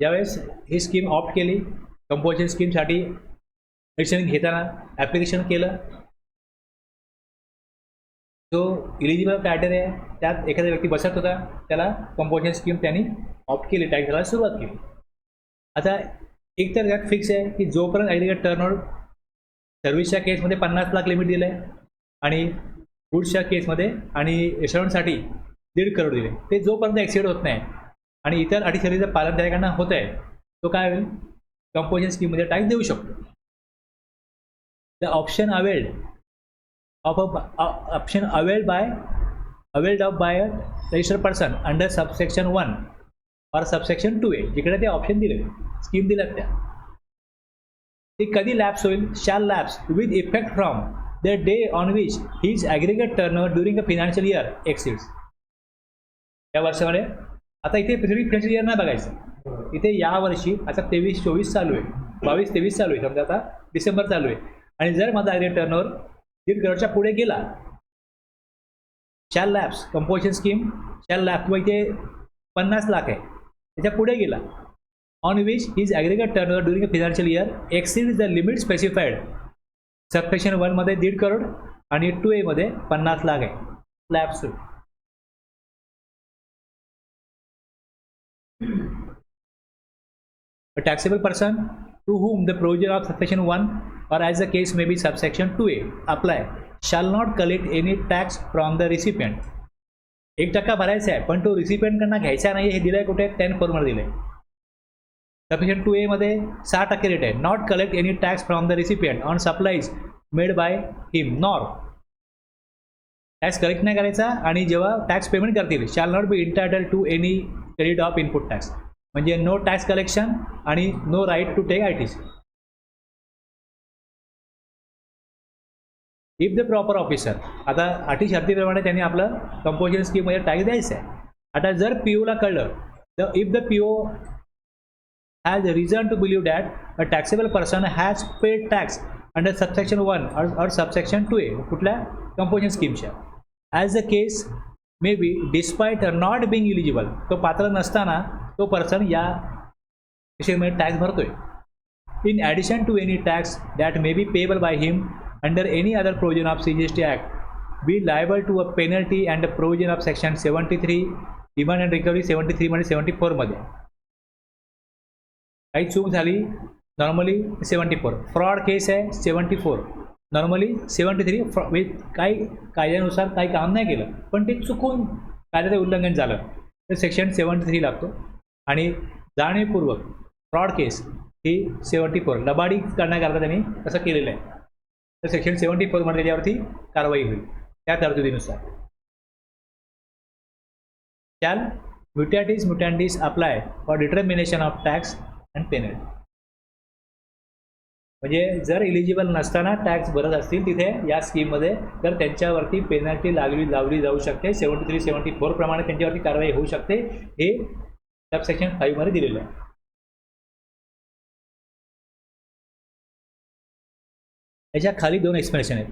ज्यावेळेस ही scheme opt केली, composition स्कीमसाठी admission घेताना ॲप्लिकेशन केलं, जो इलिजिबल क्रायटेरिया आहे त्यात एखादा व्यक्ती बसत होता, त्याला कंपोजिशन स्कीम त्यांनी ऑप्ट केली, टॅक्स भरायला सुरुवात केली. आता एक तर त्यात फिक्स आहे की जोपर्यंत ॲग्रिगेट टर्नओव्हर सर्व्हिसच्या केसमध्ये 50 लाख लिमिट दिलं आहे आणि गुड्सच्या केसमध्ये आणि रेस्टॉरंटसाठी 1.5 करोड दिले, ते जोपर्यंत एक्सिड होत नाही आणि इतर अटी शर्तीचं पालन त्याकडनं होत आहे, तो काय होईल, कंपोजिशन स्कीममध्ये टॅक्स देऊ शकतो. The option availed of by a registered person under subsection 1 और सबसेक्शन 2A, जिकडे ते ऑप्शन दिले, स्कीम दिल्यात त्या, ते कधी लॅप्स होईल, shall lapse with effect from the day on which his aggregate turnover during a financial year exceeds. या वर्षामध्ये आता इथे फायनान्शियल इयर नाही बघायचं, इथे या वर्षी आता 23-24 चालू आहे, 22-23 चालू आहे, समजा आता डिसेंबर चालू आहे आणि जर माझा ॲग्रिगेट टर्नओव्हर 1.5 करोडच्या पुढे गेला, shall lapse composition scheme shall lapse, किंवा इथे 50 लाख आहे त्याच्या पुढे गेला, on which his aggregate turnover during a financial year exceeds the limit specified subsection 1 मध्ये 1.5 करोड आणि 2A मध्ये 50 लाख आहे, lapse. A taxable person to whom the provision of subsection 1 or as the case may be subsection 2A apply shall not collect any tax from the recipient. 1% भरायचा आहे पण तो recipient कडनं घ्यायचा नाही, हे दिलंय कुठे, 10 4 मध्ये दिलंय. सबसेक्शन 2A मध्ये 6% रेट आहे, not collect any tax from the recipient on supplies made by him, nor tax collect नाही करायचा आणि जेव्हा टॅक्स पेमेंट करतील shall not be entitled to any credit of input tax, म्हणजे नो टॅक्स कलेक्शन आणि no right to take ITC. If the proper officer, आता अटी शर्तीप्रमाणे त्यांनी आपलं कंपोजिशन स्कीममध्ये टॅक्स द्यायचं आहे. आता जर POला कळलं, तर if the PO has reason to believe that a taxable person has paid tax under subsection 1 और सबसेक्शन 2A, कुठल्या कंपोजिशन स्कीमच्या, as the case may be despite not being eligible, तो पात्र नसताना तो पर्सन या विषयीमध्ये टॅक्स भरतोय. In addition to any tax that may be payable by him under any other provision of CGST act, be liable to a penalty and provision of section 73 demand and recovery 73 मध्ये 74 मध्ये. काही चूक झाली normally 74, fraud केस आहे 74, normally 73 with काही कायद्यानुसार काही काम नाही केलं पण ते चुकून कायद्याचं उल्लंघन झालं तर सेक्शन 73 लागतो. आणि जाणीवपूर्वक फ्रॉड केस ही 74 लबाडी करण्याकरता त्यांनी असं केलेलं आहे, तर सेक्शन 74 मध्ये त्याच्यावरती कारवाई होईल त्या तरतुदीनुसार. Shall mutatis mutandis apply for determination of tax and penalty, म्हणजे जर इलिजिबल नसताना टॅक्स भरत असतील तिथे या स्कीममध्ये तर त्यांच्यावरती पेनल्टी लावली जाऊ शकते. 73-74 प्रमाणे त्यांच्यावरती कारवाई होऊ शकते, हे सबसेक्शन 5 मध्ये दिलेलं आहे. याच्या खाली 2 एक्सप्लेनेशन आहेत,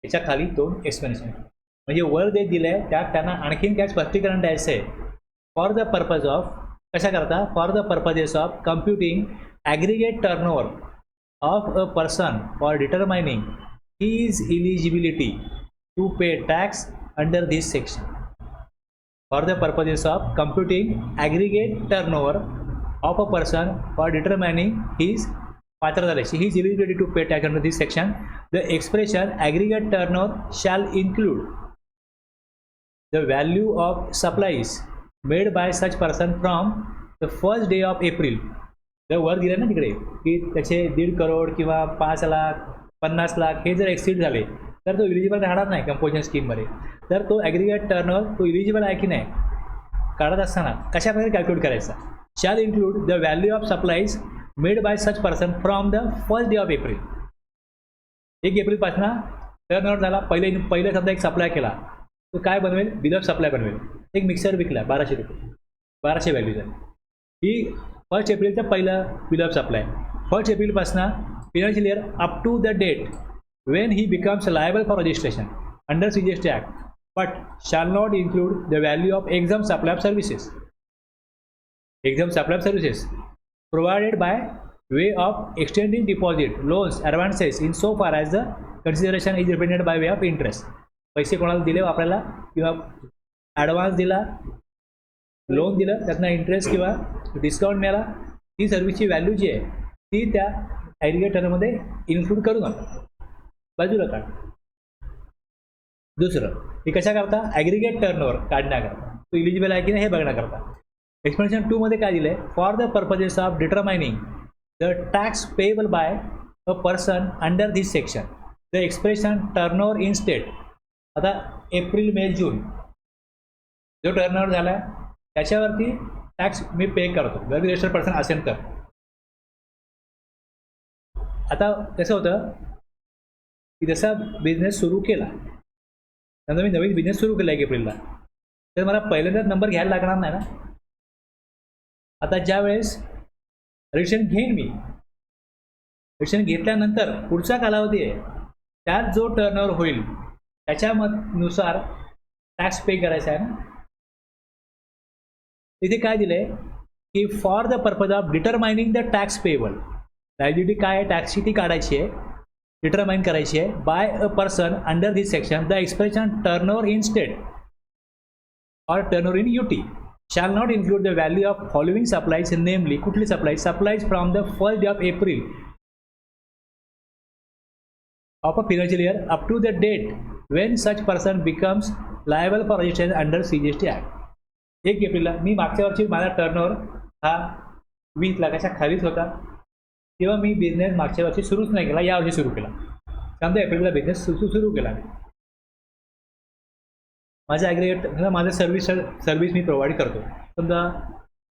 याच्या खाली 2 एक्सप्लेनेशन आहेत, म्हणजे वर जे दिलं आहे त्यात त्यांना आणखीन काय स्पष्टीकरण द्यायचं आहे. फॉर द पर्पज ऑफ, कशा करता, for the purposes of computing aggregate turnover of a person for determining his eligibility to pay tax under this section. For the purposes of computing aggregate turnover of a person for determining his his eligibility to pay tax under this section, the expression aggregate turnover shall include the value of supplies made by such person from the first day of April. जर वर दिलं ना तिकडे की त्याचे 1.5 करोड किंवा 5 लाख 50 लाख हे जर एक्सिड झाले तर तो इलिजिबल राहणार नाही कंपोजिशन स्कीममध्ये. तर तो ॲग्रिगेट टर्नओव्हर तो इलिजिबल आहे की नाही काढत असताना कशा प्रकारे कॅल्क्युलेट करायचा. Shall include the value of supplies made bye such person from the first day of April. 1 एप्रिलपासून टर्नओव्हर झाला, पहिलं समजा एक सप्लाय केला तो काय बनवेल, बिल ऑफ सप्लाय बनवेल. एक मिक्सर विकला 1200 रुपये, 1200 व्हॅल्यू झाली. ही 1 एप्रिलचं पहिलं बिल ऑफ सप्लाय. 1 एप्रिलपासून financial year up to the date when he becomes liable for registration under CGST act, but shall not include the value of exempt supply of services. Exempt supply of services provided by way of extending deposit loans advances in so far as the consideration is represented by way of interest. पैसे कोणाला दिले वापरायला किंवा advance दिला, loan दिलं, त्यातनं interest किंवा discount मिळाला, ती सर्व्हिसची व्हॅल्यू जी आहे ती त्या ॲग्रिगेट टर्नमध्ये इन्क्लूड करू नका, बाजूला काढ. दुसरं, हे कशा करता? ॲग्रिगेट टर्नओव्हर काढण्याकरता, तो इलिजिबल आहे की नाही हे बघण्याकरता. एक्सप्लेनेशन 2 मध्ये काय दिलं आहे? For the purposes of determining the tax payable by a person under this section the expression turnover in state. आता एप्रिल मे जून जो टर्नओव्हर झाला आहे त्याच्यावरती टॅक्स मी पे करतो जर मी रजिस्टर्ड पर्सन असेल तर. आता कसं होतं की जसा बिझनेस सुरू केला, नंतर मी नवीन बिझनेस सुरू केला आहे एप्रिलला, तर मला पहिल्यांदाच नंबर घ्यायला लागणार नाही ना. आता ज्या वेळेस रजिस्ट्रेशन घेईन मी, रजिस्ट्रेशन घेतल्यानंतर पुढचा कालावधी आहे त्यात जो टर्नओव्हर होईल त्याच्यानुसार टॅक्स पे करायचा आहे ना. इथे काय दिलंय की for the purpose of determining the tax payable, liability काय आहे टॅक्सची ती काढायची आहे, डिटरमाइन करायची आहे by a person under this section the expression turnover in state or turnover in UT shall not include the value of following supplies, namely कुठली supplies from the first day of April of a financial year up to the date when such person becomes liable for registration under CGST Act. 1 एप्रिलला मी मागच्या वर्षी माझा turnover हा 20 लाखाच्या खालीच होता, तेव्हा मी बिझनेस मागच्या वर्षी सुरूच नाही केला, या वर्षी सुरू केला. समजा एप्रिलला बिझनेस सुरू केला. माझं ॲग्रिगेट माझं सर्व्हिस मी प्रोव्हाइड करतो. समजा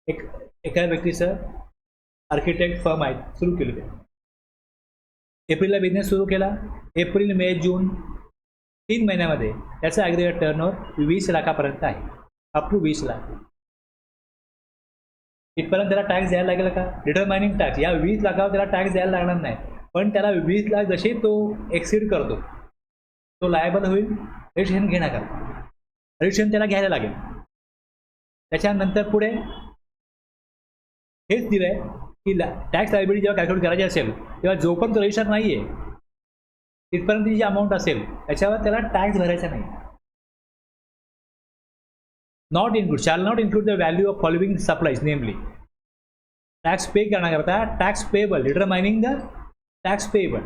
एका व्यक्तीचं आर्किटेक्ट फर्म आहे, सुरू केलं ते, एप्रिलला बिझनेस सुरू केला, एप्रिल मे जून 3 महिन्यामध्ये त्याचं ॲग्रिगेट टर्नओव्हर 20 लाखापर्यंत आहे, अप टू 20 लाख. इथपर्यंत त्याला टॅक्स द्यायला लागेल का? डिटरमाइनिंग टॅक्स या 20 लाखावर त्याला टॅक्स द्यायला लागणार नाही, पण त्याला 20 लाख जसे तो एक्सिड करतो तो लायबल होईल रजिस्ट्रेशन घेण्याकरता. रजिस्ट्रेशन त्याला घ्यायला लागेल. त्याच्यानंतर पुढे हेच दिलं आहे की टॅक्स लायबिलिटी जेव्हा कॅल्क्युलेट करायची असेल तेव्हा जोपर्यंत रजिस्टर नाही आहे तिथपर्यंत जी अमाऊंट असेल त्याच्यावर त्याला टॅक्स भरायचा नाही. Not include shall not include the value of following supplies, नेमली टॅक्स पे करण्याकरता tax payable, determining the tax payable.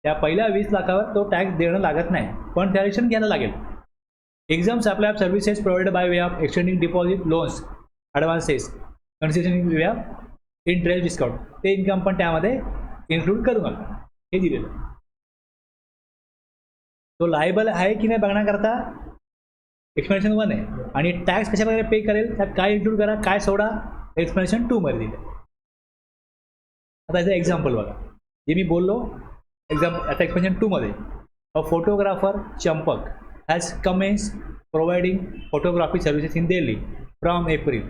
त्या पहिल्या 20 लाखावर तो टॅक्स देणं लागत नाही, पण त्या रजिस्ट्रेशन घ्यायला लागेल. Exempt supply of services provided by way of extending deposit loans advances consideration way of interest discount, ते इन्कम पण त्यामध्ये इन्क्लूड करू नका, हे दिलेलं. तो लायबल आहे की नाही बघण्याकरता एक्सप्लेनेशन 1 आहे, आणि टॅक्स कशा प्रकारे पे करेल त्यात काय इन्क्लूड करा काय सोडा एक्सप्लेनेशन 2 मध्ये दिलं. आता याचं एक्झाम्पल बघा जे मी बोललो एक्झाम्पल. आता एक्सप्लेनेशन 2 मध्ये a photographer Champak has commenced providing photography services in Delhi from April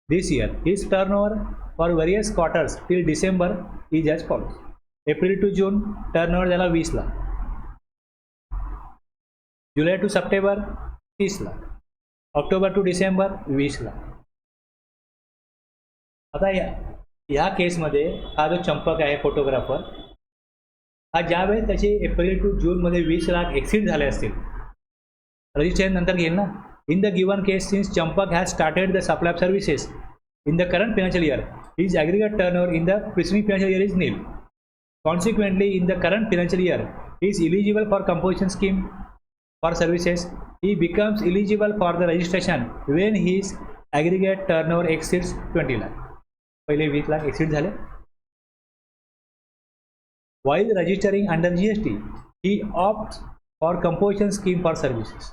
this year. His turnover for various quarters till December is as follows. April to June turnover झाला 20 lakh, July to September 30 lakh, October to December 20 lakh. आता या केसमध्ये हा जो चंपक आहे photographer हा ज्यावेळेस त्याचे एप्रिल टू जूनमध्ये 20 लाख एक्सिड झाले असतील रजिस्ट्रेशन नंतर घेईल ना. In the given case since Champak has started the supply of services in the current financial year his aggregate turnover in the preceding financial year is nil. Consequently in the current financial year he is eligible for composition scheme for services. He becomes eligible for the registration when his aggregate turnover exceeds 20 lakh. पहिले 20 lakh exceed झाले. while registering under GST he opts for composition scheme for services.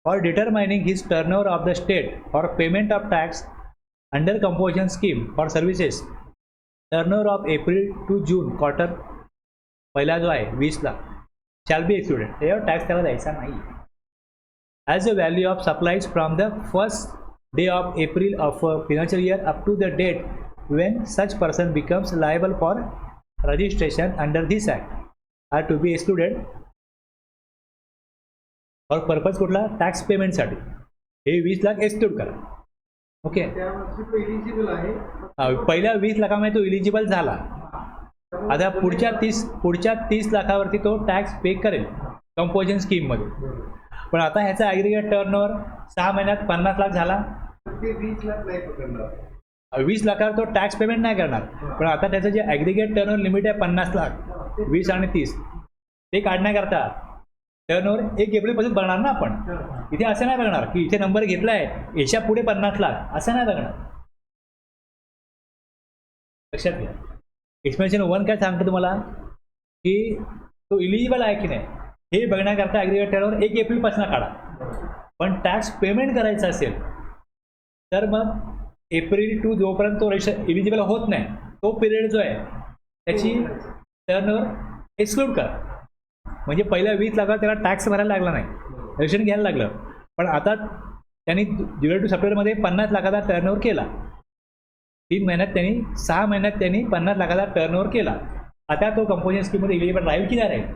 For determining his turnover of the state for payment of tax under composition scheme for services, turnover of April to June quarter पहिला जो आहे 20 lakh shall be excluded. त्यावर tax त्याला द्यायचा नाही. As the value of supplies from the first day of April of a financial year up to the date when such person becomes liable for registration under this act are to be excluded for purpose कुठला tax पेमेंटसाठी हे 20 lakh exclude करा. Okay, त्यावर्षी तो eligible आहे. पहिल्या 20 लाखामध्ये तो eligible झाला. आता पुढच्या 30 लाखावरती तो टॅक्स पे करेल कंपोजिशन स्कीममध्ये. पण आता ह्याचा ॲग्रिगेट टर्नओव्हर 6 महिन्यात 50 लाख झाला. ते 20 लाख नाही पकडणार. 20 लाखावर तो टॅक्स पेमेंट नाही करणार. पण आता त्याचं जे ॲग्रिगेट टर्नओव्हर लिमिट आहे 50 लाख, 20 आणि 30, ते काढण्याकरता टर्नओव्हर 1 एप्रिलपासून बघणार ना आपण. इथे असं नाही बघणार की इथे नंबर घेतला आहे याच्या पुढे 50 लाख, असं नाही बघणार. लक्षात घ्या. एक्सप्लेनेशन 1 काय सांगतो तुम्हाला की तो इलिजिबल आहे की नाही हे बघण्याकरता ॲग्रिगेट टर्नओव्हर 1 एप्रिलपासून काढा. पण टॅक्स पेमेंट करायचं असेल तर मग एप्रिल टू जोपर्यंत तो इलिजिबल होत नाही तो पिरियड जो आहे त्याची टर्नओव्हर एक्सक्लूड करा. म्हणजे पहिल्या 20 लाखावर त्याला टॅक्स भरायला लागला नाही, रेशन घ्यायला लागलं. पण आता त्यांनी जुलै टू सप्टेंबरमध्ये 50 लाखाचा टर्नओव्हर केला. 3 महिन्यात त्यांनी 6 महिन्यात त्यांनी 50 लाखाचा टर्नओव्हर केला. आता तो कंपोजिशन स्कीममध्ये इलिजिबल राहील की नाही राहील?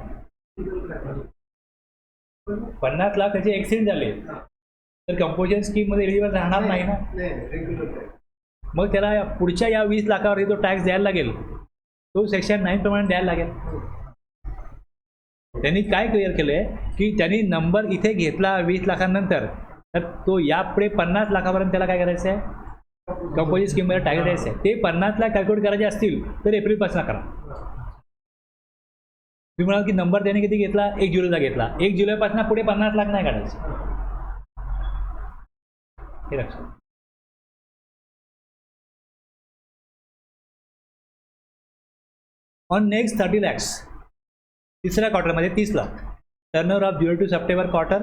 50 लाख त्याचे एक्सिड झाले तर कंपोजिशन स्कीममध्ये इलिजिबल राहणार नाही ना. मग त्याला पुढच्या या 20 लाखावरती तो टॅक्स द्यायला लागेल. तो सेक्शन 9 प्रमाणे द्यायला लागेल. त्यांनी काय क्लिअर केलं आहे की त्यांनी नंबर इथे घेतला 20 लाखांनंतर तर तो यापुढे 50 लाखापर्यंत त्याला काय करायचं आहे कंपोजिशन स्कीममध्ये टॅक्स द्यायचं आहे. ते 50 लाख कॅल्क्युलेट करायचे असतील तर एप्रिलपासून करा. तुम्ही म्हणाल की नंबर त्याने किती घेतला 1 जुलैला घेतला, 1 जुलैपासून पुढे 50 लाख नाही काढायचे. हे लक्षात. ऑन नेक्स्ट 30 lakhs, तिसऱ्या क्वार्टरमध्ये 30 lakh, turnover of July to September quarter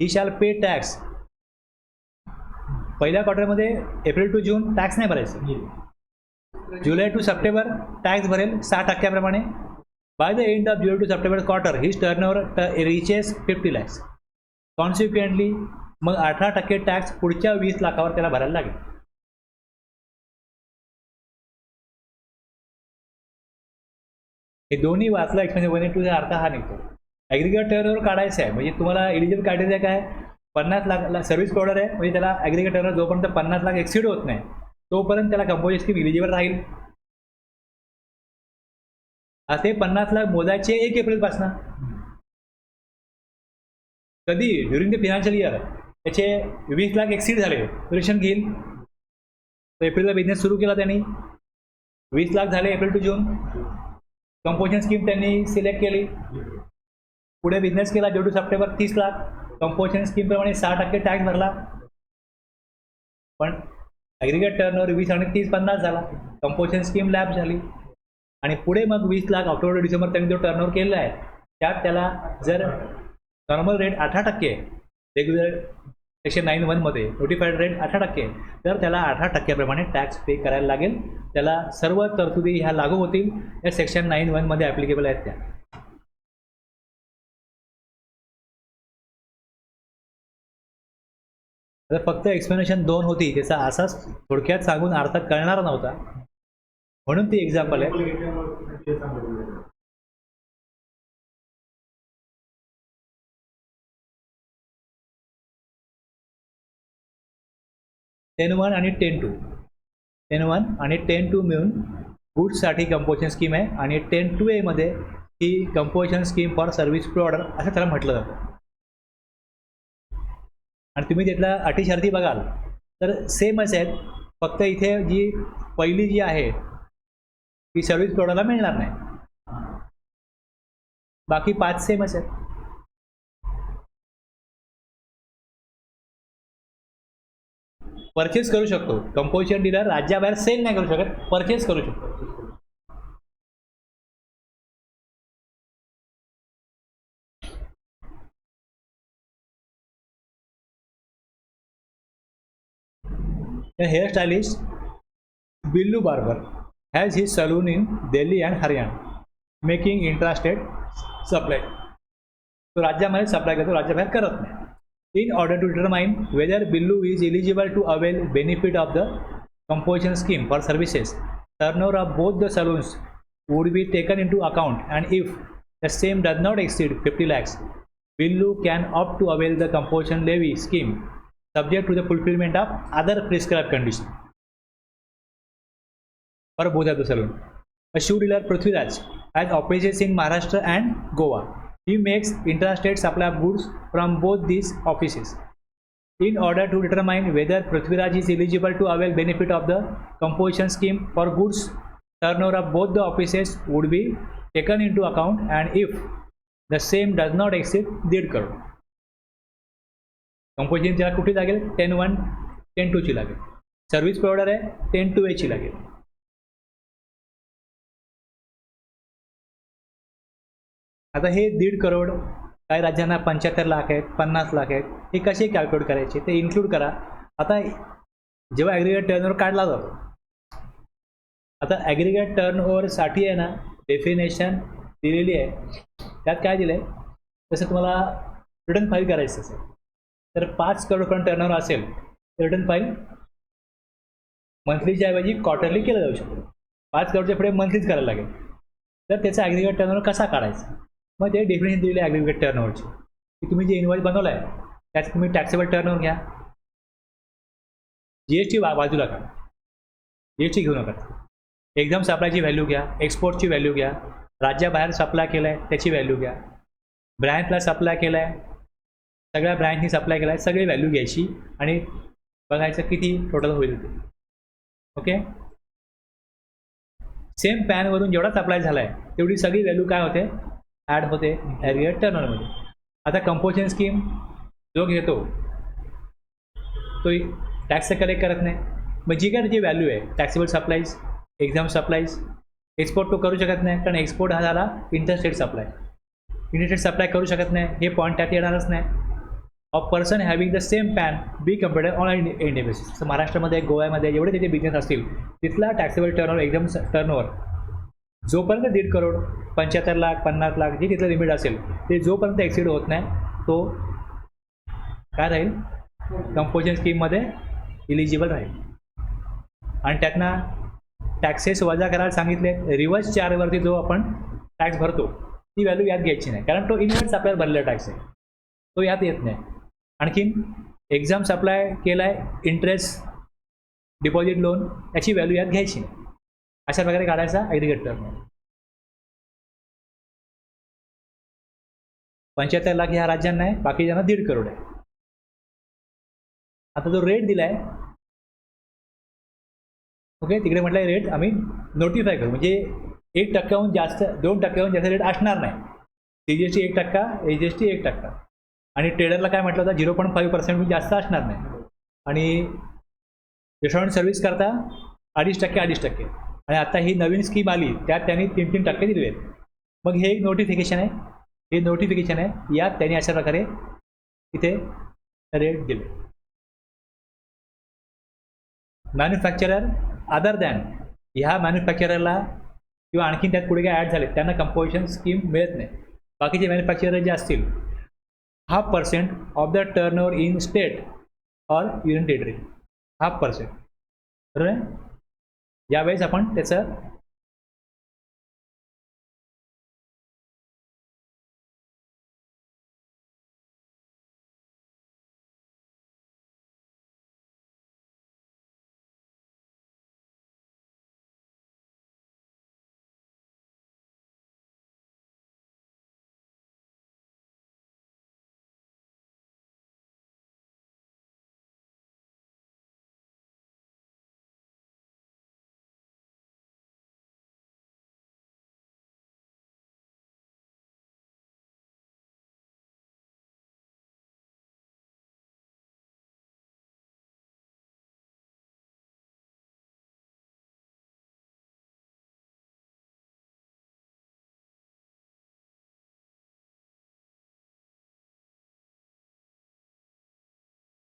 he shall pay tax. पहिल्या क्वार्टरमध्ये एप्रिल टू जून टॅक्स नाही भरायचं. जुलै टू सप्टेंबर टॅक्स भरेल 6% by the end of July to September quarter his turnover reaches 50 lakhs. Consequently मग 18% tax पुढच्या 20 लाखावर त्याला भरायला लागेल. हे दोन्ही वाचलं एक्सपेन्सिव्ह 182 अर्थ हा निघतो. ॲग्रिगेट टर्नओव्हर काढायचं आहे म्हणजे तुम्हाला एलिजिबल क्रायटेरिया काय 50 लाख सर्व्हिस प्रोवायडर आहे म्हणजे त्याला ॲग्रिगेट टर्नओव्हर जोपर्यंत 50 लाख एक्सिड होत नाही तोपर्यंत त्याला कंपोजिशन स्कीम इलिजिबल राहील. असे 50 लाख मोजायचे 1 एप्रिलपासून. कधी ड्युरिंग द फायनान्शियल इयर त्याचे 20 लाख एक्सिड झाले रेशन घेईल. एप्रिलला बिझनेस सुरू केला त्यांनी, 20 लाख झाले April to June, composition scheme त्यांनी सिलेक्ट केली, पुढे बिझनेस केला July to September 30 lakh, composition स्कीमप्रमाणे 6% टॅक्स भरला. पण ॲग्रिगेट टर्नओव्हर 20 आणि 30 50 झाला, कंपोजिशन स्कीम लॅप झाली. आणि पुढे मग 20 लाख ऑक्टोबर डिसेंबर त्यांनी जो टर्नओव्हर केलेला आहे त्यात त्याला जर normal rate 18% regular section 9(1) notified rate 18% तर त्याला 18% टॅक्स पे करायला लागेल. त्याला सर्व तरतुदी ह्या लागू होतील या सेक्शन 9(1) ॲप्लिकेबल आहेत त्या. तर फक्त एक्सप्लेनेशन 2 होती त्याचा असाच थोडक्यात सांगून अर्थ कळणार नव्हता म्हणून ती एक्झाम्पल आहे. टेन-1 आणि 10-2, 10-1 आणि 10-2 मिळून गुड्ससाठी कंपोजिशन स्कीम आहे आणि 10-2A मध्ये ही composition scheme for service provider असं त्याला म्हटलं जातं. आणि तुम्ही त्यातल्या अटी शर्ती बघाल तर सेमच आहेत, फक्त इथे जी पहिली जी आहे ती सर्व्हिस प्रोवायडरला मिळणार नाही, बाकी 5 सेमच आहेत. परचेस करू शकतो कंपोजिशन डीलर, राज्याबाहेर सेल नाही करू शकत, परचेस करू शकतो. The hairstylist Billu Barber has his saloon in Delhi and Haryana, making intrastate supply. तो राज्यामध्ये सप्लाय करतो, राज्याबाहेर करत नाही. In order to determine whether Billu is eligible to avail benefit of the composition scheme for services, turnover of both the saloons would be taken into account, and if the same does not exceed 50 lakhs, Billu can opt to avail the composition levy scheme subject to the fulfillment of other prescribed conditions for both of the saloon. A shoe dealer Prithviraj has operations in Maharashtra and Goa. He makes intrastate supply of goods from both these offices. In order to determine whether Prithviraj is eligible to avail benefit of the composition scheme for goods, turnover of both the offices would be taken into account, and if the same does not exceed 1.5 crore. Composition ज्याला कुठे लागेल 10-1 10-2 ची लागेल. Service provider आहे 10-2 ची लागेल. आता हे 1.5 करोड, काही राज्यांना 75 लाख आहेत, 50 लाख आहेत, हे कसे कॅल्क्युलेट करायचे ते इन्क्लूड करा. आता जेव्हा ॲग्रिगेट टर्नओव्हर काढला जातो, आता ॲग्रिगेट टर्नओव्हरसाठी आहे ना डेफिनेशन दिलेली आहे. त्यात काय दिलं आहे, तसं तुम्हाला रिटर्न फाईल करायचं असेल तर 5 करोडपर्यंत टर्नओव्हर असेल तर रिटर्न फाईल मंथलीच्या ऐवजी क्वार्टरली केलं जाऊ शकतो. 5 करोडच्या पुढे मंथलीच करायला लागेल. तर त्याचा ॲग्रिगेट टर्नओव्हर कसा काढायचा, मग ते डेफिनेशन दिलेली आहे ॲग्रिगेट टर्नओव्हरची, की तुम्ही जे इनवॉइस बनवलं आहे त्यात तुम्ही टॅक्सेबल टर्नओव्हर घ्या, GST बाजूला काढा, GST घेऊ नका. एक्झाम सप्लायची व्हॅल्यू घ्या, एक्सपोर्टची व्हॅल्यू घ्या, राज्याबाहेर सप्लाय केला आहे त्याची व्हॅल्यू घ्या, ब्रँचला सप्लाय केला आहे, सगळ्या ब्रँचनी सप्लाय केला आहे, सगळी व्हॅल्यू घ्यायची आणि बघायचं किती टोटल होईल ते. ओके, सेम पॅनवरून जेवढा सप्लाय झाला आहे तेवढी सगळी व्हॅल्यू काय होते, ॲड होते ॲग्रिगेट टर्नओव्हरमध्ये. आता कंपोजिशन स्कीम जो घेतो तो टॅक्स कलेक्ट करत नाही, मग जी काय त्याची व्हॅल्यू आहे taxable supplies, exam supplies, export तो करू शकत नाही कारण एक्सपोर्ट हा झाला इंटरस्टेट सप्लाय. इंटरस्टेट सप्लाय करू शकत नाही, हे पॉईंट त्यात येणारच नाही. A person having the same pan be compared on India basis. महाराष्ट्रामध्ये गोव्यामध्ये जेवढे त्याचे बिझनेस असतील तिथला टॅक्सेबल टर्नओव्हर, एक्झाम टर्नओव्हर जोपर्यंत 1.5 करोड, 75 लाख, 50 लाख जे तिथलं लिमिट असेल ते जोपर्यंत एक्सिड होत नाही तो काय राहील, कंपोजिशन स्कीममध्ये इलिजिबल राहील. आणि त्यातनं टॅक्सेस वजा करायला सांगितले. रिव्हर्स चार्जवरती जो आपण टॅक्स भरतो ती व्हॅल्यू यात घ्यायची नाही कारण तो इन्व्हेंट सप्लायर भरलेला टॅक्स आहे, तो यात येत नाही. आणखीन एक्झाम सप्लाय केला आहे, इंटरेस्ट, डिपॉझिट, लोन, याची व्हॅल्यू यात घ्यायची नाही. अशा प्रकारे काढायचा ॲग्रिगेट टर्नओव्हर. 75 लाख ह्या राज्यांना आहे, बाकी ज्यांना 1.5 करोड आहे. आता जो रेट दिला आहे, ओके, तिकडे म्हटलं रेट आम्ही नोटिफाय करू, म्हणजे 1% जास्त, 2% जास्त रेट असणार नाही. CGST 1%, HGST 1%, आणि ट्रेडरला काय म्हटलं होतं 0.5% जास्त असणार नाही. आणि रेस्टॉरंट सर्व्हिस करता 2.5%. आणि आता ही नवीन स्कीम आली त्यात त्यांनी 3% दिले आहेत. मग हे एक नोटिफिकेशन आहे, हे नोटिफिकेशन आहे, यात त्यांनी अशा प्रकारे इथे रेट दिले. मॅन्युफॅक्चरर अदर दॅन, ह्या मॅन्युफॅक्चररला किंवा आणखीन त्यात पुढे काय ॲड झाले त्यांना कंपोजिशन स्कीम मिळत नाही. बाकीचे मॅन्युफॅक्चरर जे असतील 0.5% of the turnover in state or union territory, 0.5%. बरोबर आहे. यावेळेस आपण त्याचं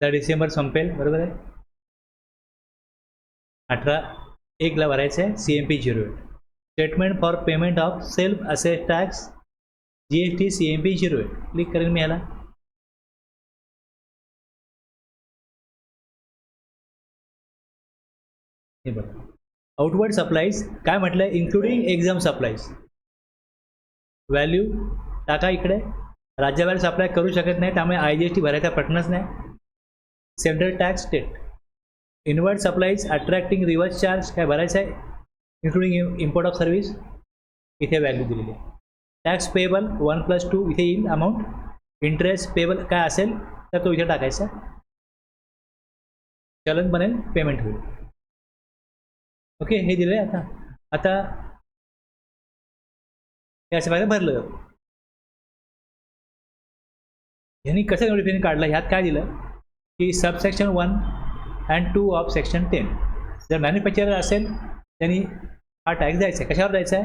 डिसेंबर संपेल. बरोबर आहे. 18/1 भरायचं आहे. CMP 08 statement for payment of self assess tax GST CMP 08 click करेन मी ह्याला. हे बघा आउटवर्ड सप्लाईज काय म्हटलं, इन्क्लुडिंग एक्झाम सप्लाईज. व्हॅल्यू टाका इकडे. राज्याबाहेर सप्लाय करू शकत नाही त्यामुळे IGST भरायचा प्रश्नच नाही. Central tax state. Inward supplies attracting reverse charge काय भरायचं आहे, इन्क्लुडिंग इम्पोर्ट ऑफ सर्व्हिस, इथे व्हॅल्यू दिलेली आहे. टॅक्स पेएबल 1+2 इथे येईल अमाऊंट. इंटरेस्ट पेएबल काय असेल तर तो इथे टाकायचा, चलन बनेल, पेमेंट होईल. ओके, हे दिलं आहे. आता हे असं पाहिजे भरलं जातं. यांनी कसं नोटिफिकेशन काढलं, ह्यात काय दिलं की सबसेक्शन 1 and 2 ऑफ सेक्शन 10. जर मॅन्युफॅक्चरर असेल त्यांनी हा टॅक्स द्यायचा आहे. कशावर द्यायचा आहे,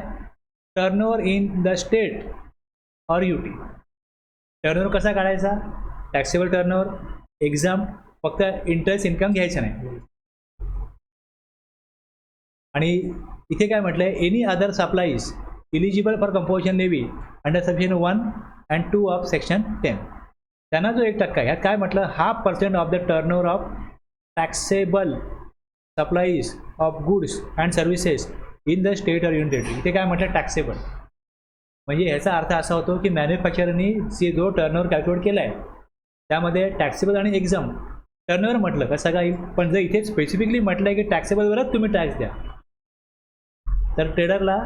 turnover in the state or UT. Turnover कसा काढायचा, टॅक्सेबल टर्नओव्हर, एक्झाम, फक्त इंटरेस्ट इन्कम घ्यायचं नाही. आणि इथे काय म्हटलं आहे, any other supplies eligible for composition levy under subsection 1 and 2 of section 10. त्यांना जो 1% ह्यात काय म्हटलं, 0.5% of the turnover of taxable supplies of goods and services in the state or union territory. इथे काय म्हटलं, टॅक्सेबल. म्हणजे ह्याचा अर्थ असा होतो की मॅन्युफॅक्चरनी जो टर्नओव्हर कॅल्क्युलेट केला आहे त्यामध्ये टॅक्सेबल आणि एक्झाम टर्नओव्हर म्हटलं कसं काय येईल. पण जर इथे स्पेसिफिकली म्हटलं आहे की टॅक्सेबलवरच तुम्ही टॅक्स द्या, तर ट्रेडरला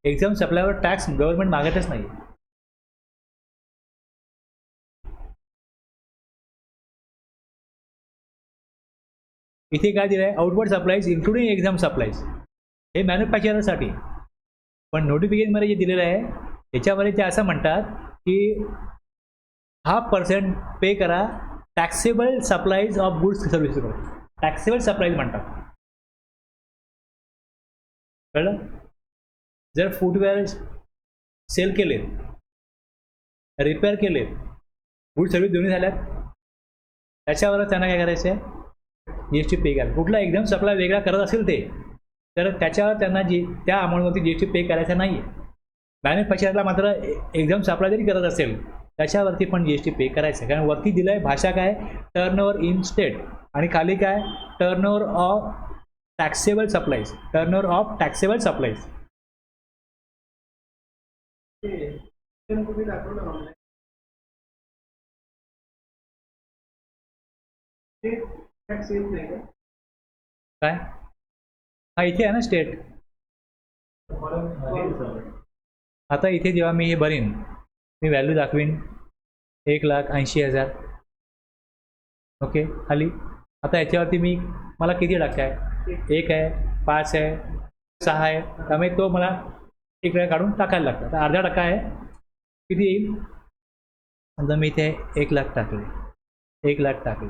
एक्झाम सप्लायवर टॅक्स गव्हर्नमेंट मागतच नाही. इथे काय दिलं आहे, outward supplies including exam supplies, हे मॅन्युफॅक्चररसाठी. पण नोटिफिकेशनमध्ये जे दिलेलं आहे त्याच्यामध्ये ते असं म्हणतात की 0.5% पे करा taxable supplies of goods services. Taxable supplies म्हणतात, कळलं. जर फुटवेअर सेल केले, रिपेअर केले, गुड सर्व्हिस दोन्ही झाल्यात, त्याच्यावरच त्यांना काय करायचं आहे, GST पे करायचं. कुठला एक्झाम सप्लाय वेगळा करत असेल ते, तर त्याच्यावर त्यांना त्या अमाऊंटवरती GST पे करायचं नाही आहे. मॅन्युफॅक्चररला मात्र एक्झाम सप्लाय जरी करत असेल त्याच्यावरती पण GST पे करायचं आहे. कारण वरती दिलं आहे भाषा काय, टर्नओव्हर इन स्टेट, आणि खाली काय, turnover of taxable supplies, turnover of taxable supplies. तुम्ही दाखवलं ऑनलाईन ते टॅक्स येत नाही का, काय, हा इथे आहे ना स्टेट. आता इथे जेव्हा मी हे भरीन, मी व्हॅल्यू दाखवीन 1,80,000. ओके, खाली आता याच्यावरती मला किती टक्का आहे, 1 आहे, 5 आहे, 6 आहे, त्यामुळे तो मला 1 काढून टाकायला लागतं. तर अर्धा टक्का आहे, किती येईल, समजा मी इथे 1,00,000 टाकले, 1,00,000 टाकले,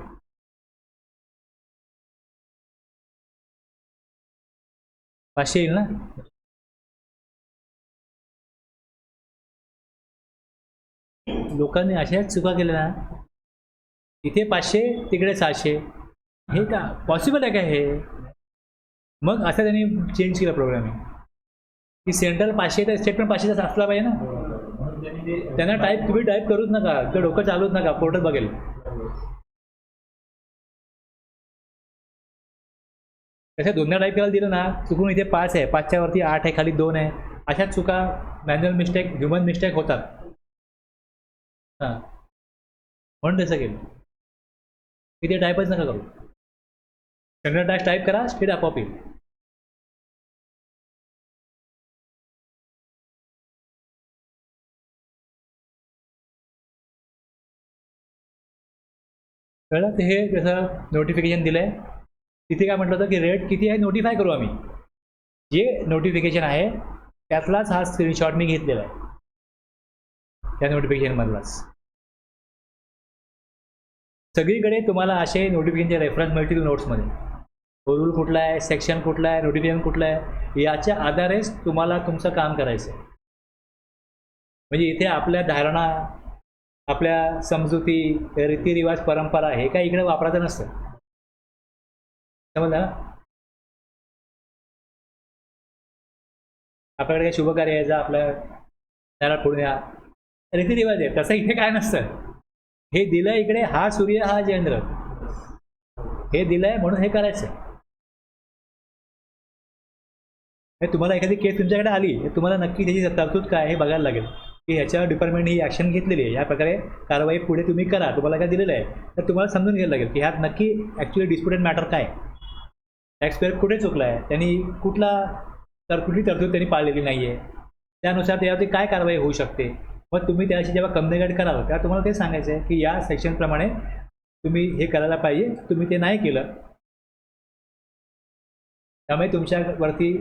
पाचशे येईल ना. लोकांनी अशाच चुका केल्या ना, इथे 500 तिकडे 600, हे का पॉसिबल आहे का हे. मग असं त्यांनी चेंज केलं प्रोग्रामिंग की सेंट्रल 500 तर स्टेट पण 500 असला पाहिजे ना. त्यांना तुम्ही टाईप करूच नका, तर डोकं चालूच नका, पोर्टल बघेल. तसं 2दा टाईप करायला दिलं ना, चुकून इथे 5 आहे, 5च्या वरती 8 आहे, खाली 2 आहे, अशा चुका मॅन्युअल मिस्टेक, ह्युमन मिस्टेक होतात. हां, म्हणून तसं केलं. इथे टाईपच नका करू, सेंट्रल टॅक्स टाईप करा, स्टेट आपोआप येईल. कळलं. तर हे जसं नोटिफिकेशन दिलं आहे, तिथे काय म्हटलं होतं की रेट किती आहे नोटिफाय करू आम्ही. जे नोटिफिकेशन आहे त्यातलाच हा स्क्रीनशॉट मी घेतलेला आहे, त्या नोटिफिकेशनमधलाच. सगळीकडे तुम्हाला असे नोटिफिकेशनचे रेफरन्स मिळतील नोट्समध्ये. रूल कुठला आहे, सेक्शन कुठला आहे, नोटिफिकेशन कुठलं आहे, याच्या आधारेच तुम्हाला तुमचं काम करायचं आहे. म्हणजे इथे आपल्या धारणा, आपल्या समजुती, रीतिरिवाज, परंपरा हे काही इकडे वापरायचं नसतं, समजलं ना. आपल्याकडे काही शुभकार्य यायचं, आपल्या त्याला पुढे रीतिरिवाज आहे, तसं इथे काय नसतं. हे दिलं इकडे, हा सूर्य हा चंद्र, हे दिलंय म्हणून हे करायचं. तुम्हाला एखादी केस तुमच्याकडे आली, तुम्हाला नक्की त्याची तरतूद काय हे बघायला लागेल. की ह्याच्यावर डिपार्टमेंटने ही ॲक्शन घेतलेली आहे, या प्रकारे कारवाई पुढे तुम्ही करा, तुम्हाला काय दिलेलं आहे, तर तुम्हाला समजून घ्यायला लागेल की ह्यात नक्की ॲक्च्युली डिस्प्युटेड मॅटर काय, टॅक्सपेयर कुठे चुकला आहे, त्यांनी कुठली तरतूद त्यांनी पाळलेली नाही आहे, त्यानुसार त्यावरती काय कारवाई होऊ शकते. मग तुम्ही त्याशी जेव्हा कम्युनिकेट कराल तेव्हा तुम्हाला ते सांगायचं आहे की या सेक्शनप्रमाणे तुम्ही हे करायला पाहिजे, तुम्ही ते नाही केलं त्यामुळे तुमच्यावरती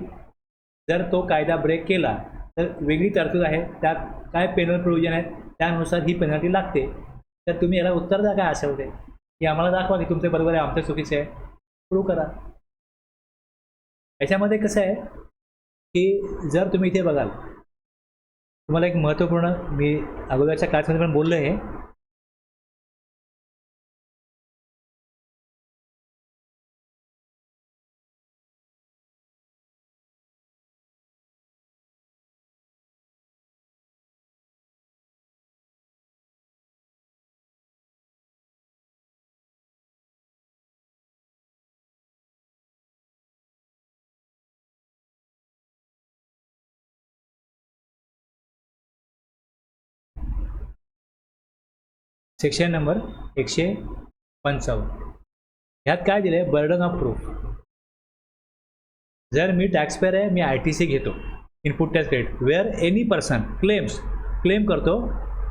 जर तो कायदा ब्रेक केला तर वेगळी तरतूद आहे, त्यात काय पेनल प्रोव्हिजन आहेत त्यानुसार ही पेनल्टी लागते. तर तुम्ही याला उत्तर द्या काय असेल ते, की आम्हाला दाखवा की तुमचं बरोबर आहे, आमचं चुकीचं आहे, प्रूव्ह करा. याच्यामध्ये कसं आहे की जर तुम्ही इथे बघाल, तुम्हाला एक महत्त्वपूर्ण, मी अगोदरच्या क्लासमध्ये पण बोललो आहे, सेक्शन नंबर 155 ह्यात काय दिलं आहे, बर्डन ऑफ प्रूफ. जर मी टॅक्सपेअर आहे, मी ITC घेतो, input tax credit, where any person claim करतो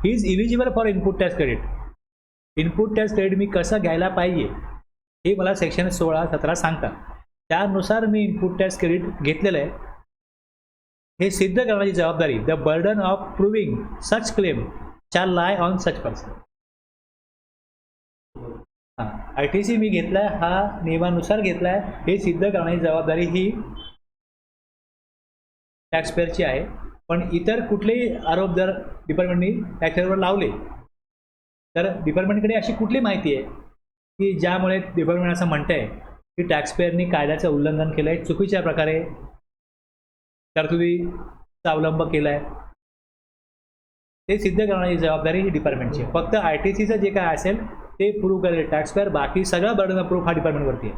he is eligible for input tax credit. Input tax credit मी कसं घ्यायला पाहिजे हे मला सेक्शन 16-17 सांगतात. त्यानुसार मी इनपुट टॅक्स क्रेडिट घेतलेलं आहे, हे सिद्ध करण्याची जबाबदारी, the burden of proving such claim shall lie on such person. ITC मी घेतलाय, हा नियमानुसार घेतलाय, हे सिद्ध करण्याची जबाबदारी ही टॅक्सपेअरची आहे. पण इतर कुठलेही आरोप जर डिपार्टमेंटनी टॅक्सपेअरवर लावले तर डिपार्टमेंटकडे अशी कुठली माहिती आहे की ज्यामुळे डिपार्टमेंट असं म्हणतंय की टॅक्सपेअरनी कायद्याचं उल्लंघन केलं आहे, चुकीच्या प्रकारे तरतुदीचा अवलंब केला आहे, ते सिद्ध करण्याची जबाबदारी ही डिपार्टमेंटची आहे. फक्त ITCचं जे काय असेल ते प्रूव्ह करेल टॅक्सपेअर, बाकी सगळा बर्डन ऑफ प्रूफ हा डिपार्टमेंटवरती आहे.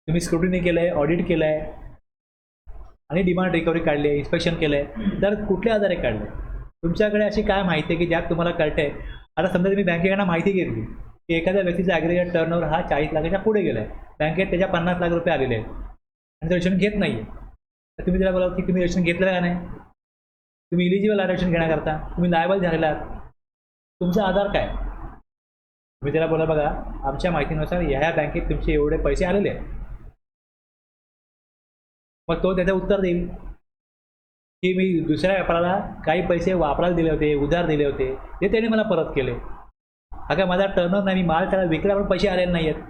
तुम्ही स्क्रुटिनी केलं आहे, ऑडिट केलं आहे आणि डिमांड रिकव्हरी काढली आहे, इन्स्पेक्शन केलं आहे, तर कुठल्या आधारे काढलं आहे, तुमच्याकडे अशी काय माहिती आहे की ज्यात तुम्हाला कळतंय. आता समजा तुम्ही बँकेकडनं माहिती घेतली की एखाद्या व्यक्तीचा ॲग्रिगेट टर्नओव्हर हा 40 लाखाच्या पुढे गेला आहे, बँकेत त्याच्या 50 लाख रुपये आलेले आहेत आणि रजिस्ट्रेशन घेत नाही आहे, तर तुम्ही त्याला बोलाल की तुम्ही रजिस्ट्रेशन घेतलं का नाही, तुम्ही इलिजिबल रजिस्ट्रेशन घेण्याकरता तुम्ही लायबल झालेला आहात, तुमचा आधार काय. तुम्ही त्याला बोला बघा आमच्या माहितीनुसार ह्या बँकेत तुमचे एवढे पैसे आलेले आहेत, मग तो त्याचं उत्तर देईल की मी दुसऱ्या व्यापाराला काही पैसे वापरायला दिले होते, उधार दिले होते, ते त्याने मला परत केले. अगं माझा टर्नओव्हर नाही, मी माल त्याला विकला पण पैसे आलेले नाही आहेत,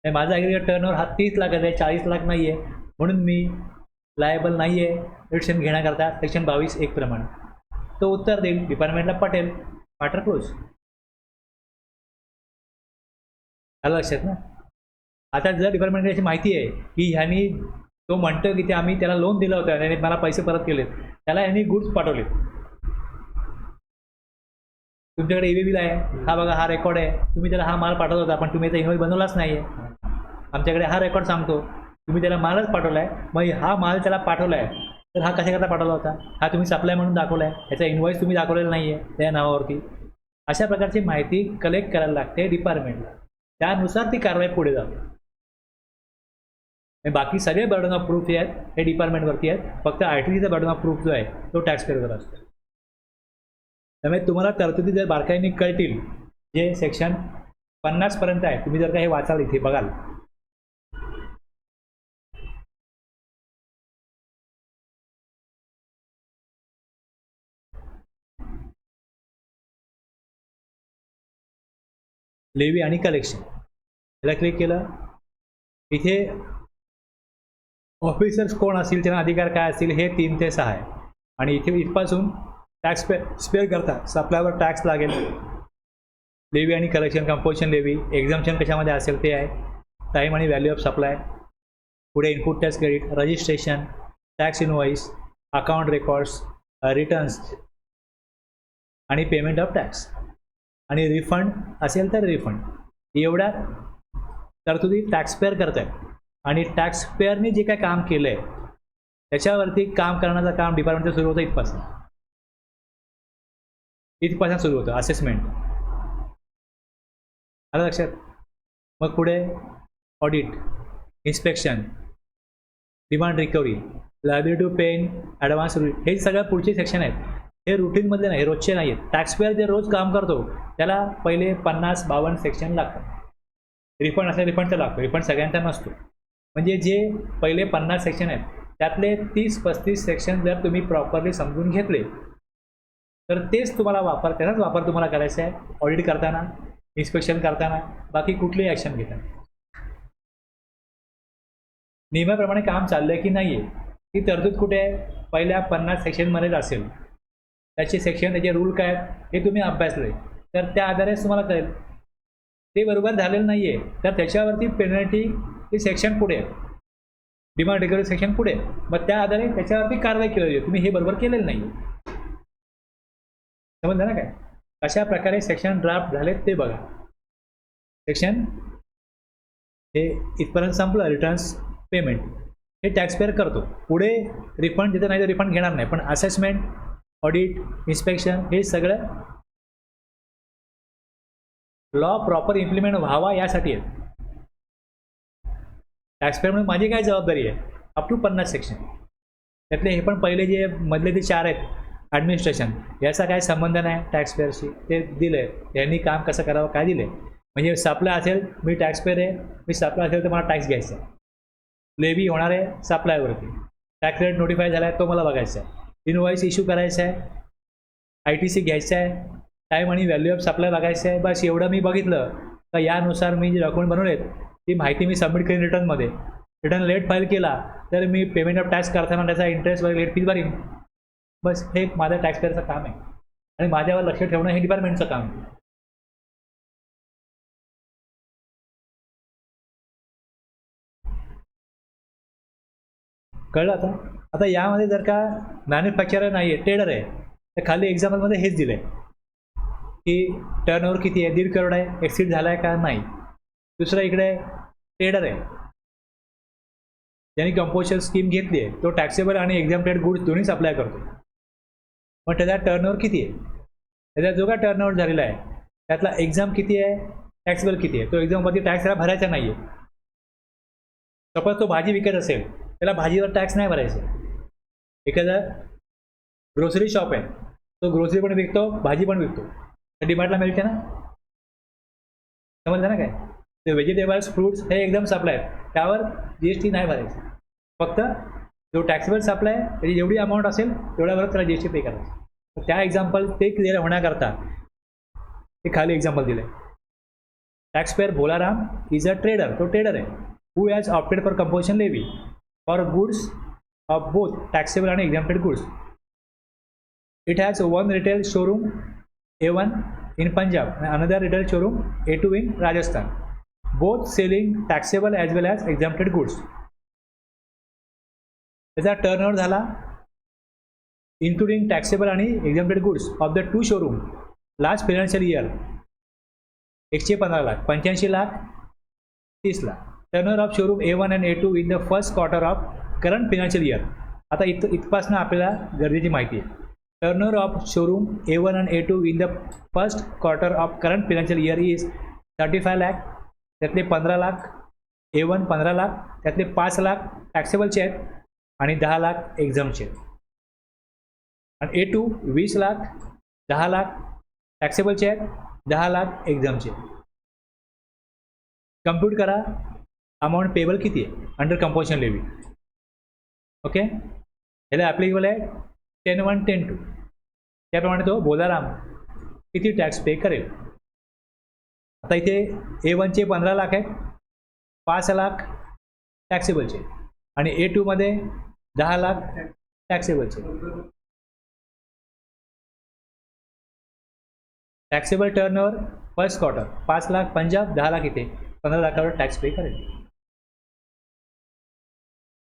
माझा ॲग्रिगेट टर्नओव्हर हा 30 लाखाचा आहे, 40 लाख नाही आहे, म्हणून मी लायबल नाही आहे रजिस्ट्रेशन घेण्याकरता सेक्शन 22(1) प्रमाणे. तो उत्तर देईल, डिपार्टमेंटला पटेल, मॅटर क्लोज. आलं लक्षात ना. आता जर डिपार्टमेंटला अशी माहिती आहे की ह्यांनी, तो म्हणतो की ते आम्ही त्याला लोन दिलं होतं आणि मला पैसे परत केलेत, त्याला यांनी गुड्स पाठवलेत, तुमच्याकडे EB बिल आहे, हा बघा हा रेकॉर्ड आहे, तुम्ही त्याला हा माल पाठवत होता पण तुम्ही याचा इन्व्हॉइस बनवलाच नाही आहे, आमच्याकडे हा रेकॉर्ड सांगतो तुम्ही त्याला मालच पाठवला आहे, मग हा माल त्याला पाठवला आहे तर हा कशाकरता पाठवला होता, हा तुम्ही सप्लाय म्हणून दाखवला आहे, याचा इन्व्हॉइस तुम्ही दाखवलेला नाही आहे त्या नावावरती. अशा प्रकारची माहिती कलेक्ट करायला लागते डिपार्टमेंटला, त्यानुसार ती कारवाई पुढे जाते. बाकी सगळे बर्डन ऑफ प्रूफ आहेत हे डिपार्टमेंटवरती आहेत, फक्त ITCचा बर्डन ऑफ प्रूफ जो आहे तो टॅक्सपेअरवर असतो. त्यामुळे तुम्हाला तरतुदी जर बारकाईने कळतील, जे सेक्शन 50 पर्यंत आहे, तुम्ही जर का हे वाचाल इथे बघाल, लेवी आणि कलेक्शन याला क्लिक केलं, इथे ऑफिसर्स कोण असतील, त्यांना अधिकार काय असतील हे 3 ते 6 आहे, आणि इथे इथपासून टॅक्स स्पेअर करता सप्लायवर टॅक्स लागेल, लेवी आणि कलेक्शन, कंपोजिशन लेवी, एक्झाम्पशन कशामध्ये असेल ते आहे, टाईम आणि व्हॅल्यू ऑफ सप्लाय, पुढे input tax credit, registration, tax invoice, account records, returns आणि पेमेंट ऑफ टॅक्स, आणि रिफंड असेल तर रिफंड. एवढ्या तरतुदी टॅक्सपेअर करत आहेत, आणि टॅक्सपेअरने जे काय काम केलं आहे त्याच्यावरती काम करण्याचं काम डिपार्टमेंटचं सुरू होतं इथपासून सुरू होतं असेसमेंट. आलं लक्षात. मग पुढे audit, inspection, demand recovery, liability to pay in advance, हे सगळं पुढचे सेक्शन आहेत. हे रुटीनमधले नाही, हे रोजचे नाही आहेत. टॅक्सपेअर जे रोज काम करतो त्याला पहिले 50-52 सेक्शन लागतात. रिफंड असेल रिफंडचा लागतो, रिफंड सगळ्यांचा नसतो. म्हणजे जे पहिले 50 सेक्शन आहेत त्यातले 30-35 सेक्शन जर तुम्ही प्रॉपरली समजून घेतले तर तेच तुम्हाला त्याचाच वापर तुम्हाला करायचा आहे ऑडिट करताना, इन्स्पेक्शन करताना, बाकी कुठलीही ॲक्शन घेताना. नियमाप्रमाणे काम चाललंय की नाही आहे ही तरतूद कुठे आहे? पहिल्या 50 सेक्शनमध्येच असेल. त्याचे सेक्शन, त्याचे रूल काय हे तुम्ही अभ्यासले तर त्या आधारेच तुम्हाला कळेल. ते बरोबर झालेलं नाही आहे तर त्याच्यावरती पेनल्टी हे सेक्शन पुढे आहे, डिमांड रिकव्हरी सेक्शन पुढे. मग त्या आधारे त्याच्यावरती कारवाई केली जाईल. तुम्ही हे बरोबर केलेलं नाही. समजलं ना काय? अशा प्रकारे सेक्शन ड्राफ्ट झाले ते बघा. सेक्शन हे इथपर्यंत संपलं. रिटर्न्स पेमेंट हे टॅक्सपेअर करतो. पुढे रिफंड जिथे नाही तर रिफंड घेणार नाही, पण असेसमेंट, ऑडिट, इन्स्पेक्शन हे सगळं लॉ प्रॉपर इम्प्लिमेंट व्हावा यासाठी आहे. टॅक्सपेअर म्हणून माझी काय जबाबदारी आहे? Up to 50 section. त्यातले हे पण पहिले जे मधले ते 4 आहेत ॲडमिनिस्ट्रेशन, याचा काय संबंध नाही टॅक्सपेअरशी. ते दिलं आहे यांनी काम कसं करावं काय दिलं आहे. म्हणजे सप्लाय असेल, मी टॅक्सपेअर आहे, मी सप्लाय असेल तर मला टॅक्स घ्यायचा आहे. लेबी होणार आहे सप्लायवरती, टॅक्स रेट नोटिफाय झाला आहे तो मला बघायचा आहे, इनवॉइस इश्यू करायचा आहे, ITC घ्यायचा आहे, टाईम आणि व्हॅल्यू ऑफ सप्लाय बघायचं आहे. बस एवढं मी बघितलं तर यानुसार मी जे डॉक्युमेंट बनवलेत ती माहिती मी सबमिट करीन रिटर्नमध्ये. रिटर्न लेट फाईल केला तर मी पेमेंट ऑफ टॅक्स करताना त्याचा इंटरेस्ट वगैरे लेट फीज भरीन. बस हे माझं टॅक्सपेअरचं काम आहे आणि माझ्यावर लक्ष ठेवणं हे डिपार्टमेंटचं काम आहे. कळलं आता? आता यामध्ये जर का मॅन्युफॅक्चरर नाही आहे, ट्रेडर आहे, तर खाली एक्झाम्पलमध्ये हेच दिलं आहे की टर्नओव्हर किती आहे, 1.5 करोड आहे, एक्सिड झाला आहे का नाही. दुसरं इकडे ट्रेडर आहे, ज्यांनी कंपोजिशन स्कीम घेतली आहे तो टॅक्सेबल आणि एक्झाम्प्टेड गुड्स दोन्ही सप्लाय करतो. पण त्याचा टर्नओव्हर किती आहे, त्याचा जो काय टर्नओव्हर झालेला आहे त्यातला एक्झाम किती आहे, टॅक्सेबल किती आहे, तो एक्झामवरती टॅक्स त्याला भरायचा नाही आहे. सपोज तो भाजी विकत असेल त्याला भाजीवर टॅक्स नाही भरायचा. एखादा ग्रोसरी शॉप आहे, तो ग्रोसरी पण विकतो भाजी पण विकतो, तर डिमांडला मिळते ना. समजलं ना काय? ते व्हेजिटेबल्स फ्रूट्स हे एकदम सप्लाय आहेत, त्यावर GST नाही भरायचं. फक्त जो टॅक्सेबल सप्लाय आहे त्याची जेवढी अमाऊंट असेल तेवढ्यावर त्याला GST पे करायचं. तर त्या एक्झाम्पल ते क्लिअर होण्याकरता ते खाली एक्झाम्पल दिलं आहे. टॅक्सपेअर भोलाराम इज अ ट्रेडर, तो ट्रेडर आहे who has opted for composition levy for goods of both taxable and exempted goods. It has one retail showroom A1 in Punjab and another retail showroom A2 in Rajasthan, both selling taxable as well as exempted goods. त्याचा turnover झाला including taxable आणि exempted goods of the two showroom last financial year 115 lakh, 85 lakh, 30 lakh. Turnover of showroom A1 and A2 in the first quarter of current financial year. आता इथपासून आपल्याला गरजेची माहिती आहे. Turnover of showroom A1 and A2 in the first quarter of current financial year is 35 lakh, त्यातले 15 lakh A1, 15 lakh, त्यातले 5 लाख टॅक्सेबलचे आहेत आणि 10 लाख एक्झामचे आहेत. आणि A2 20 लाख, 10 लाख टॅक्सेबलचे आहेत, 10 लाख एक्झामचे. कम्प्यूट करा अमाऊंट पेबल किती आहे अंडर कंपोजिशन लेवी. ओके, ह्याला ॲप्लिकेबल आहे 10(1), 10(2). त्याप्रमाणे तो बोलाराम किती टॅक्स पे करेल. आता इथे A1चे 15 लाख आहेत, 5 लाख टॅक्सेबलचे आणि A2 मध्ये 10 लाख टॅक्सेबलचे. Taxable turnover first quarter 5 lakh Punjab, 10 lakh इथे, 15 लाखावर टॅक्स पे करेल.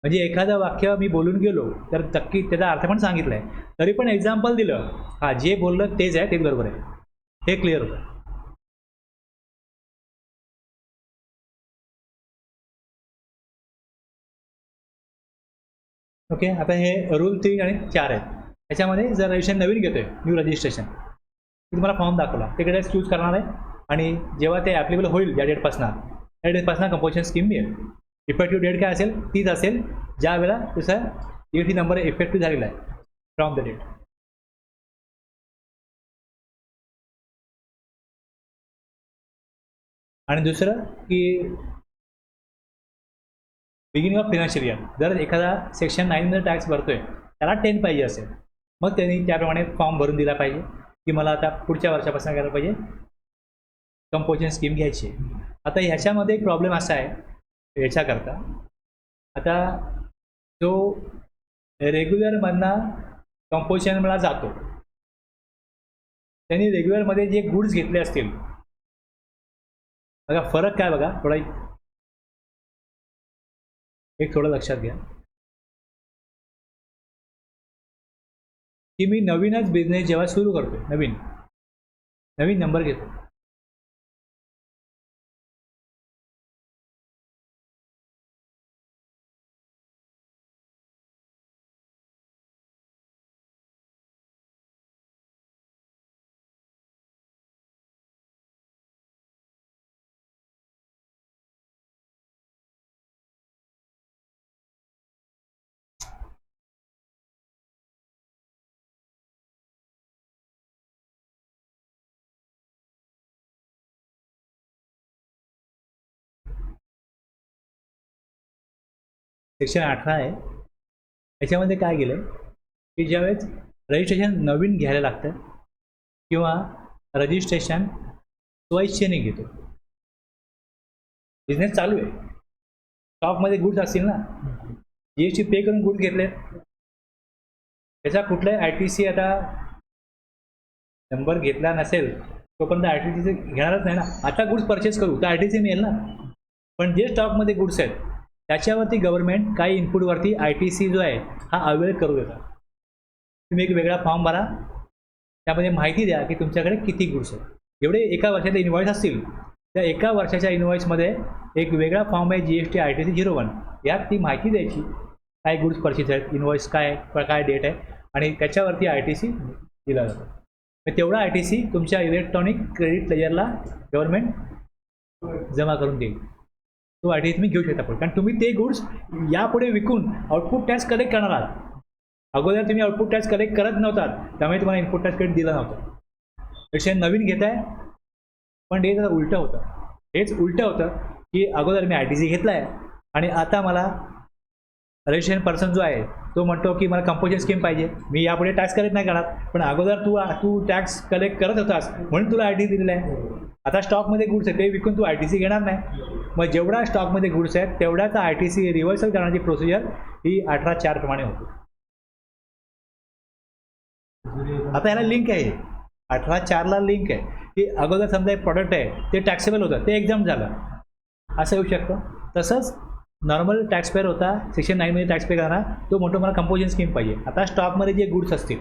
म्हणजे एखादं वाक्य मी बोलून गेलो तर नक्की त्याचा अर्थ पण सांगितला आहे, तरी पण एक्झाम्पल दिलं, हा जे बोललं तेच आहे, तेच बरोबर आहे, हे क्लिअर होतं. ओके. आता हे रूल 3 आणि 4 आहेत. त्याच्यामध्ये जर रजिस्ट्रेशन नवीन घेतोय, न्यू रजिस्ट्रेशन, तुम्हाला फॉर्म दाखवला तिकडे चूज करणार आहे आणि जेव्हा ते ॲप्लिकेबल होईल या डेटपासून, त्या डेटपासून कंपोजिशन स्कीम मिळेल. इफेक्टिव्ह डेट काय असेल, तीच असेल ज्या वेळेला तुझा EFT नंबर इफेक्टिव्ह झालेला आहे फ्रॉम द डेट. आणि दुसरं की बिगिनिंग ऑफ फायनान्शियल इयर, जर एखादा सेक्शन 9मध्ये टॅक्स भरतोय त्याला 10 पाहिजे असेल, मग त्यांनी त्याप्रमाणे फॉर्म भरून दिला पाहिजे की मला आता पुढच्या वर्षापासून करायला पाहिजे कंपोजिशन स्कीम घ्यायची. आता ह्याच्यामध्ये एक प्रॉब्लेम असा आहे याच्याकरता, आता जो रेग्युलरमधनं कंपोजिशनला जातो त्यांनी रेग्युलरमध्ये जे गुड्स घेतले असतील, बघा फरक काय बघा, थोडा एक थोडं लक्षात घ्या की मी नवीनच बिझनेस जेव्हा सुरू करतो, नवीन नंबर घेतो, सेक्शन 18 आहे. याच्यामध्ये काय केलं की ज्यावेळेस रजिस्ट्रेशन नवीन घ्यायला लागतं किंवा रजिस्ट्रेशन स्वइच्छेने घेतो, बिझनेस चालू आहे, स्टॉकमध्ये गुड्स असतील ना, GST पे करून गुड्स घेतले, त्याचा कुठलाही ITC आता नंबर घेतला नसेल तोपर्यंत ITC घेणारच नाही ना. आता गुड्स परचेस करू तर ITC मिळेल ना, पण जे स्टॉकमध्ये गुड्स आहेत त्याच्यावरती गव्हर्नमेंट काही इनपुटवरती ITC जो आहे हा अवेल करू देतात. तुम्ही एक वेगळा फॉर्म भरा, त्यामध्ये माहिती द्या की तुमच्याकडे किती गुड्स आहेत. एवढे एका वर्षाचे इनवॉइस असतील त्या एका वर्षाच्या इनवॉइसमध्ये एक वेगळा फॉर्म आहे GST ITC 01, यात ती माहिती द्यायची काय गुड्स परचेस आहेत, इनवॉइस काय डेट आहे, आणि त्याच्यावरती ITC दिला जातो. तेवढा ITC तुमच्या इलेक्ट्रॉनिक क्रेडिट लेजरला गव्हर्नमेंट जमा करून देईल. तो ITC तुम्ही घेऊ शकता, कारण तुम्ही ते गुड्स यापुढे विकून आउटपुट टॅक्स कलेक्ट करणार आहात. अगोदर तुम्ही आउटपुट टॅक्स कलेक्ट करत नव्हतात, त्यामुळे तुम्हाला इनपुट टॅक्स क्रेडिट दिला नव्हता. पेक्षा नवीन घेत आहे, पण हे जरा उलटं होतं. हेच उलटं होतं की अगोदर मी ITC घेतला आहे आणि आता मला रजिस्ट्रेशन पर्सन जो आहे तो म्हणतो की मला कंपोजिशन स्कीम पाहिजे, मी यापुढे टॅक्स कलेक्ट नाही करणार, पण अगोदर तू टॅक्स कलेक्ट करत होतास म्हणून तुला ITC दिलेला आहे. आता स्टॉकमध्ये गुड्स आहे ते विकून तू ITC घेणार नाही, मग जेवढा स्टॉकमध्ये गुड्स आहेत तेवढ्याच ITC रिव्हर्सल करण्याची प्रोसिजर ही 18(4) प्रमाणे होती. आता ह्याला लिंक आहे, 18(4) लिंक आहे की अगोदर समजा एक प्रॉडक्ट आहे ते टॅक्सेबल होतं, ते एक्झाम झालं, असं होऊ शकतं. तसंच नॉर्मल टॅक्स पेअर होता, सेक्शन 9मध्ये टॅक्स पे करणार, तो म्हणतो मला कंपोजिशन स्कीम पाहिजे. आता स्टॉकमध्ये जे गुड्स असतील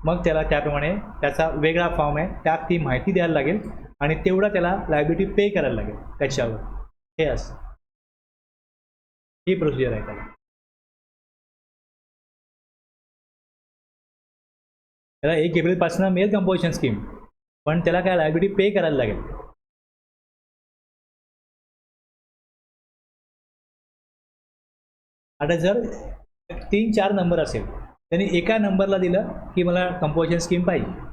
मग त्याला त्याप्रमाणे त्याचा वेगळा फॉर्म आहे, त्यात ती माहिती द्यायला लागेल आणि तेवढा त्याला लायबिलिटी पे करायला लागेल त्याच्यावर. हे असं ही प्रोसिजर आहे त्याला. त्याला 1 एप्रिलपासून मिळेल कंपोजिशन स्कीम, पण त्याला काय लायबिलिटी पे करायला लागेल. आता जर 3-4 नंबर असेल, त्यांनी एका नंबरला दिलं की मला कंपोजिशन स्कीम पाहिजे.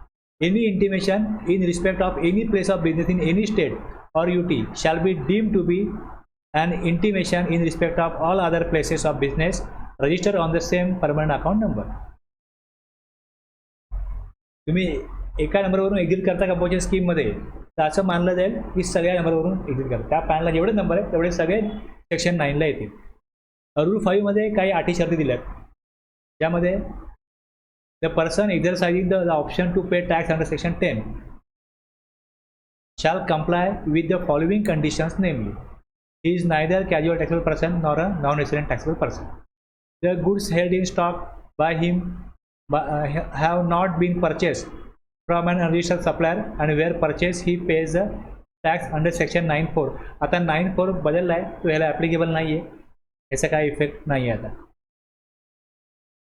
Any intimation in respect of any place of business in any state or UT shall be deemed to be an intimation in respect of all other places of business register on the same permanent account number. तुम्ही एका नंबरवरून exit करता composition स्कीममध्ये तर असं मानलं जाईल की सगळ्या नंबरवरून एक्झिट करता. त्या पॅनला जेवढे नंबर आहेत तेवढे सगळे सेक्शन 9ला येतील. रूल 5मध्ये काही अटी शर्ती दिल्या आहेत, ज्यामध्ये the person exercising the option to pay tax under section 10 shall comply with the following conditions, namely, he is neither casual taxable person nor a non-resident taxable person. The goods held in stock by him have not been purchased from an unregistered supplier, and where purchased he pays the tax under section 9(4). आता 9(4) बदलला आहे, तो ह्याला applicable नाही आहे. याचा काही effect नाही आहे आता.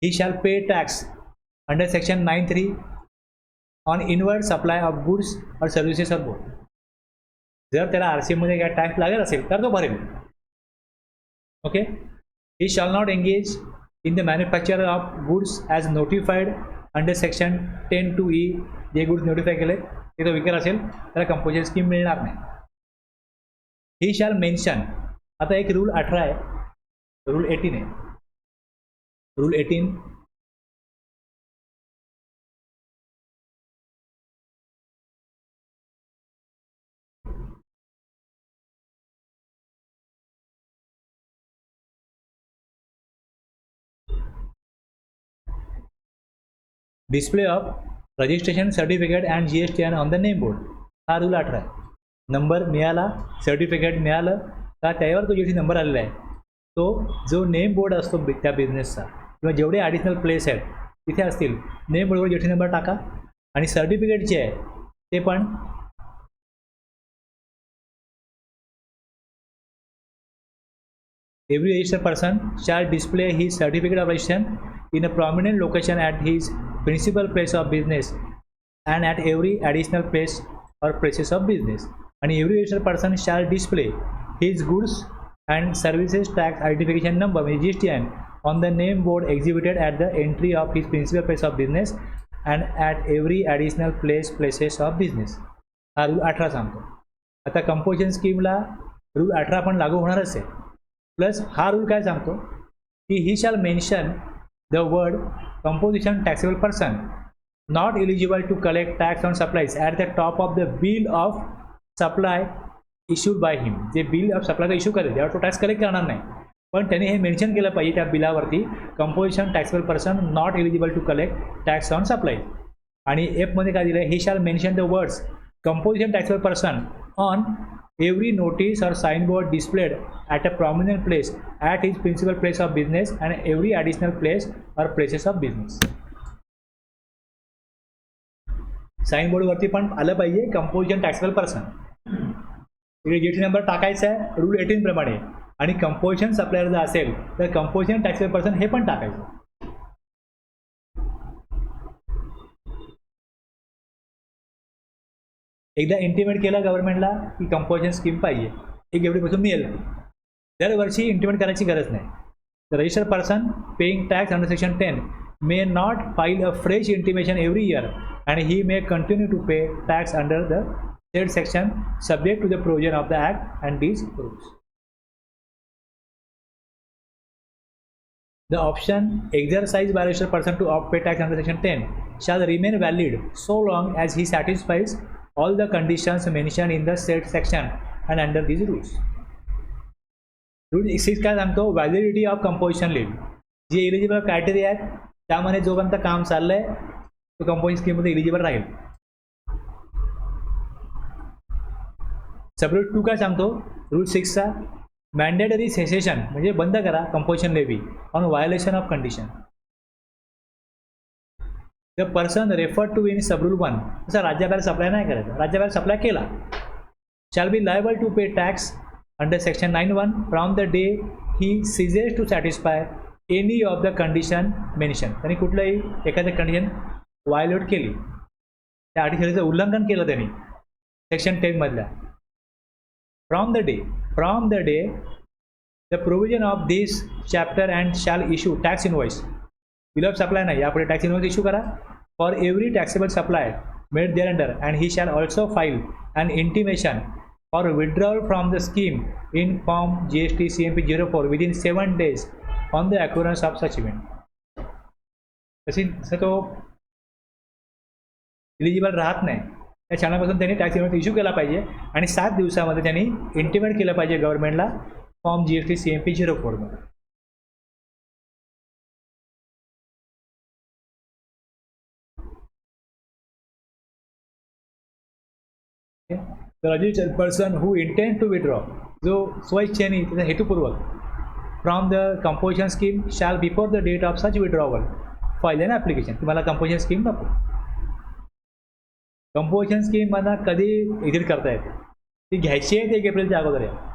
He shall pay tax under section 9(3) on inward supply of goods or services of both. जर त्याला RCMमध्ये काय टॅक्स लागत असेल तर तो भरेल. Okay. He shall not engage in the manufacture of goods as notified under section 10(2)(e). जे goods notify केले ते तो विकत असेल त्याला कंपोजिशन स्कीम मिळणार नाही. ही शॅल मेन्शन, आता एक रूल 18 आहे, रूल 18 आहे. Rule 18 display of registration certificate and GSTN on the name board. हा रूल 18 आहे. नंबर मिळाला, सर्टिफिकेट मिळालं का त्यावर तो GST नंबर आलेला आहे, तो जो नेम बोर्ड असतो त्या बिझनेसचा किंवा जेवढे ॲडिशनल प्लेस आहेत तिथे असतील, नेम बोर्डवर GST नंबर टाका. आणि सर्टिफिकेट जे आहे ते पण every registered person shall display his certificate of registration in a prominent location at his principal place of business and at every additional place or places of business. And every registered person shall display his goods and services tax identification number (GSTN) on the name board exhibited at the entry of his principal place of business and at every additional places of business. हा rule 18 सांगतो. आता composition स्कीमला rule 18 पण लागू होणारच आहे. Plus हा rule काय सांगतो की he shall mention the word composition taxable person not eligible to collect tax on supplies at the top of the bill of supply issued by him. जे बिल ऑफ सप्लायचा इश्यू करेल त्यावर तो tax collect करणार नाही, पण त्यांनी हे mention केलं पाहिजे त्या बिलावरती, composition taxable person not eligible to collect tax on supply. आणि एफमध्ये काय दिलं आहे, he shall mention the words composition taxable person on every notice or signboard displayed at a prominent place at his principal place of business and every additional place or places of business. Signboard वरती पण आलं पाहिजे composition taxable person. इकडे GST number टाकायचा आहे rule 18 प्रमाणे, आणि composition supplier जर असेल तर कंपोजिशन टॅक्सेबल पर्सन हे पण टाकायचं. एकदा इंटिमेट केलं गव्हर्नमेंटला की कंपोजिशन स्कीम पाहिजे, एक एवढीपासून मिळेल. दरवर्षी इंटिमेट करायची गरज नाही. The registered person paying tax under section 10 may not file a fresh intimation every year and he may continue to pay tax under the said section subject to the provision of the act and these rules. The option exercised by registered person to opt pay tax under section 10 shall remain valid so long as he satisfies all the conditions mentioned in the said section and under these rules. Rule 6 काय सांगतो, validity of composition leave. जे eligible criteria आहेत त्यामध्ये जोपर्यंत काम चाललंय तो composition स्कीममध्ये इलिजिबल राहील. सब रूल 2 काय सांगतो, रूल 6चा मॅन्डेटरी सेसेशन म्हणजे बंद करा composition levy on violation of condition. The person refer to in sub rule 1, तसं राज्याबाहेर सप्लाय नाही करायचं, राज्याबाहेर सप्लाय केला, shall be liable to pay tax under section 9(1) from the day he ceases to satisfy any of the condition mention. त्यांनी कुठलंही एखाद्या condition violet केली, त्या अटीचं उल्लंघन केलं त्यांनी सेक्शन 10 मधल्या, from the day the provision of this chapter and shall issue tax invoice. Bill of supply नाही, यापुढे tax invoice issue करा for every taxable supply made thereunder, and he shall also file an intimation for withdrawal from the scheme in form GST CMP 04 within 7 days on the occurrence of such event. तसं तो eligible राहत नाही, त्या क्षणापासून त्यांनी tax invoice issue केला पाहिजे आणि 7 दिवसामध्ये त्यांनी इंटिमेट केलं पाहिजे गव्हर्नमेंटला फॉर्म GST CMP 04 मध्ये. Registered person who intend to withdraw, जो स्वइच्छेने त्याचा हेतुपूर्वक from the composition scheme shall before the date of such withdrawal file an application. तुम्हाला कंपोजिशन स्कीम नको, कंपोजिशन स्कीम मला कधी एक्झिट करता येते, ती घ्यायची आहे ते 1 एप्रिलच्या अगोदर आहे.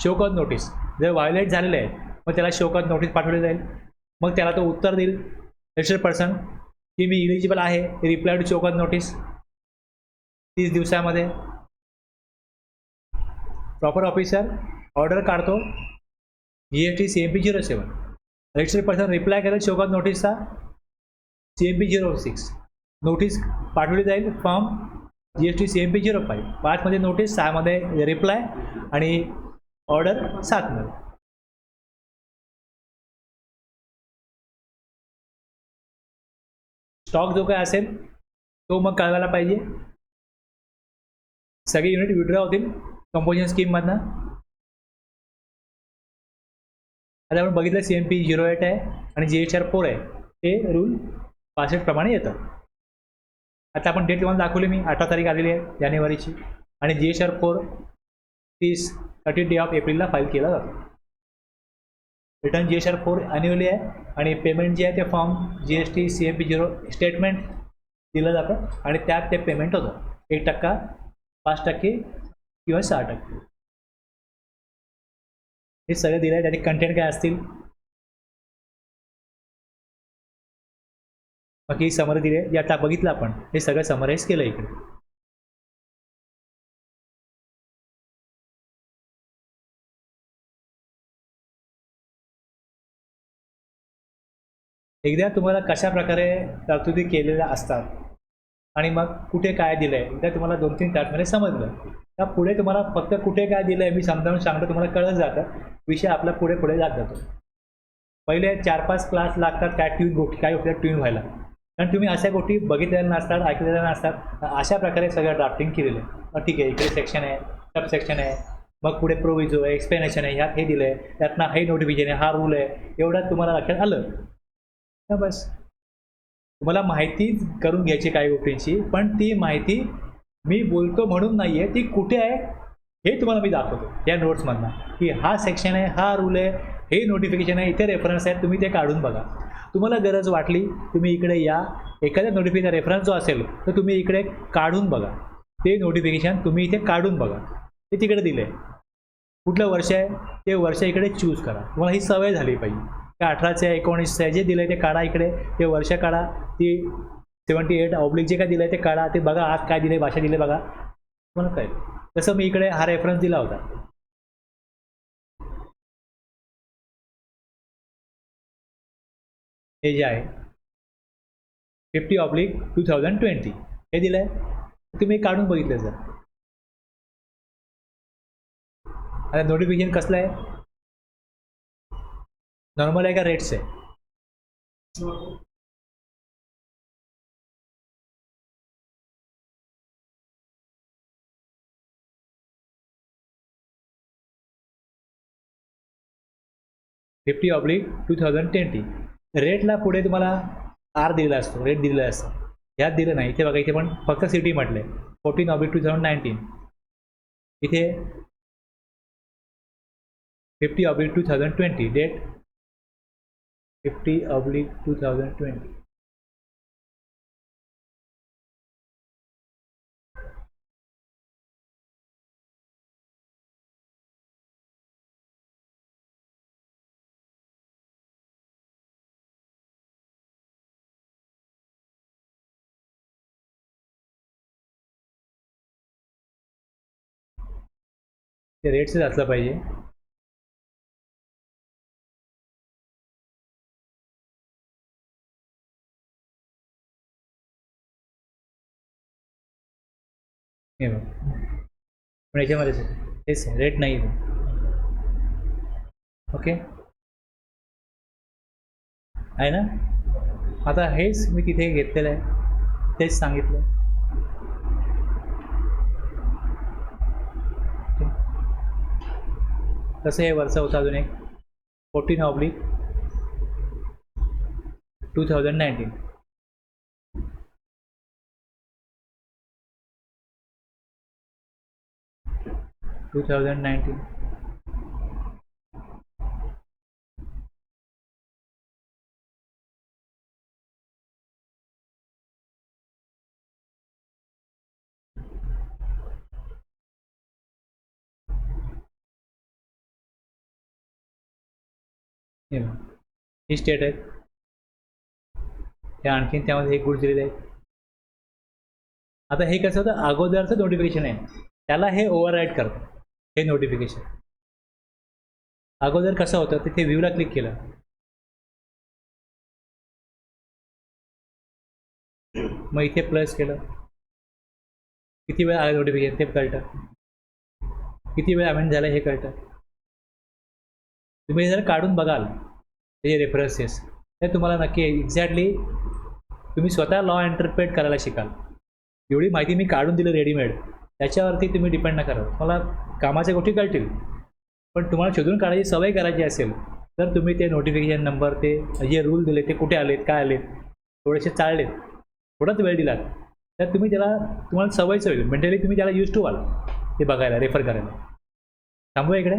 शोकॉज नोटीस जर व्हायोलेट झालेलं आहे मग त्याला शोकॉज नोटीस पाठवली जाईल. मग त्याला तो उत्तर देईल रजिस्टर्ड पर्सन की मी इलिजिबल आहे, रिप्लाय टू शोकॉज नोटीस 30 दिवसामध्ये. प्रॉपर ऑफिसर ऑर्डर काढतो GST CMP 07. Registered person reply करेल शोकॉज नोटीसचा CMP 06. नोटीस पाठवली जाईल फॉर्म GST CMP 05. 5 मध्ये नोटीस, 6 मध्ये रिप्लाय आणि ऑर्डर 7 मध्ये. स्टॉक जो काय असेल तो मग कळवायला पाहिजे. सगळे युनिट विड्रॉ होतील कंपोजिशन स्कीममधनं. आता आपण बघितलं CMP 08 आहे आणि GHR 4 आहे, ते रूल 65 प्रमाणे येतं. आता आपण डेट तुम्हाला दाखवली मी, 18 तारीख आलेली आहे जानेवारीची आणि GHR 4 30 डे ऑफ एप्रिलला फाईल केला जातो. रिटर्न GHR 4 ॲन्युअली आहे आणि पेमेंट जे आहे ते फॉर्म GST CMP 0 स्टेटमेंट दिलं जातं आणि त्यात ते पेमेंट होतं 1%, 5% किंवा 6%. हे सगळं दिलं आहे. त्याचे कंटेंट काय असतील, बाकी समरी दिली आहे, जे आता बघितलं आपण हे सगळं समराईज केलं इकडे. एकदा तुम्हाला कशा प्रकारे तरतुदी केलेल्या असतात आणि मग कुठे काय दिलं आहे एकदा तुम्हाला 2-3 तासमध्ये समजलं तर पुढे तुम्हाला फक्त कुठे काय दिलं आहे मी समजावून सांगतो, तुम्हाला कळत जातं, विषय आपला पुढे पुढे जात जातो. पहिले 4-5 क्लास लागतात काय गोष्टी काय गोष्टी ट्यून व्हायला, कारण तुम्ही अशा गोष्टी बघितलेल्या नसतात, ऐकलेल्या नसतात. अशा प्रकारे सगळं ड्राफ्टिंग केलेलं आहे. ठीक आहे, इकडे सेक्शन आहे, सब सेक्शन आहे, मग पुढे प्रोविजो आहे, एक्सप्लेनेशन आहे, ह्यात हे दिलं आहे, त्यातनं हे नोटिफिकेशन आहे, हा रूल आहे, एवढं तुम्हाला लक्षात आलं ना. बस तुम्हाला माहिती करून घ्यायची काही गोष्टींची, पण ती माहिती मी बोलतो म्हणून नाही आहे, ती कुठे आहे हे तुम्हाला मी दाखवतो या नोट्समधनं, की हा सेक्शन आहे, हा रूल आहे, हे नोटिफिकेशन आहे, इथे रेफरन्स आहे, तुम्ही ते काढून बघा. तुम्हाला गरज वाटली तुम्ही इकडे या, एखाद्या नोटिफिकेशन रेफरन्स जो असेल तर तुम्ही इकडे काढून बघा, ते नोटिफिकेशन तुम्ही इथे काढून बघा, ते तिकडे दिले. कुठलं वर्ष आहे ते वर्ष इकडे चूज करा. तुम्हाला ही सवय झाली पाहिजे. त्या 18चे 19चे जे दिलं आहे ते काढा, इकडे ते वर्ष काढा, ती 78 जे काय दिलं आहे ते काढा, ते बघा आज काय दिले, भाषा दिले बघा, तुम्हाला काय. तसं मी इकडे हा रेफरन्स दिला होता, हे जे आहे 50/2020 हे दिलं आहे, तुम्ही काढून बघितलं सर. आता नोटिफिकेशन कसलं आहे, नॉर्मल आहे का रेट्स आहे? No. 50/2020 रेटला पुढे तुम्हाला आर दिलेला असतो, रेट दिलेला असतो, ह्यात दिलं नाही. इथे बघा, इथे पण फक्त सिटी म्हटलंय 14/2019. इथे 50/2020 डेट 50/2020. ते रेट्सच असलं पाहिजे. हे बघ, पण याच्यामध्येच हेच रेट नाही आहे. ओके आहे ना. आता हेच मी तिथे घेतलेलं आहे, तेच सांगितलं. कसं हे वरचं होतं अजून एक 14/2019. 2019 हे बघा. ही स्टेट आहे. हे आणखीन त्यामध्ये हे गुड दिलेले आहेत. आता हे कसं होतं, अगोदरचं नोटिफिकेशन आहे त्याला हे ओव्हरराईड करतं. हे नोटिफिकेशन अगोदर कसं होतं, तिथे व्ह्यूला क्लिक केलं, मग इथे प्लस केलं, किती वेळ आलं नोटिफिकेशन ते कळतं, किती वेळ अमेंड झालं हे कळतं. तुम्ही जर काढून बघाल ते रेफरन्सेस तर तुम्हाला नक्की एक्झॅक्टली तुम्ही स्वतः लॉ इंटरप्रेट करायला शिकाल. एवढी माहिती मी काढून दिली रेडीमेड, त्याच्यावरती तुम्ही डिपेंड न करा. तुम्हाला कामाच्या गोष्टी कळतील, पण तुम्हाला शोधून काढायची सवय करायची असेल तर तुम्ही ते नोटिफिकेशन नंबर, ते जे रूल दिले ते कुठे आलेत, काय आलेत, थोडेसे चाळलेत, थोडाच वेळ दिलात तर तुम्ही तुम्हाला सवयच होईल. मेंटली तुम्ही त्याला यूज टू व्हाल ते बघायला, रेफर करायला. थांबूया इकडे.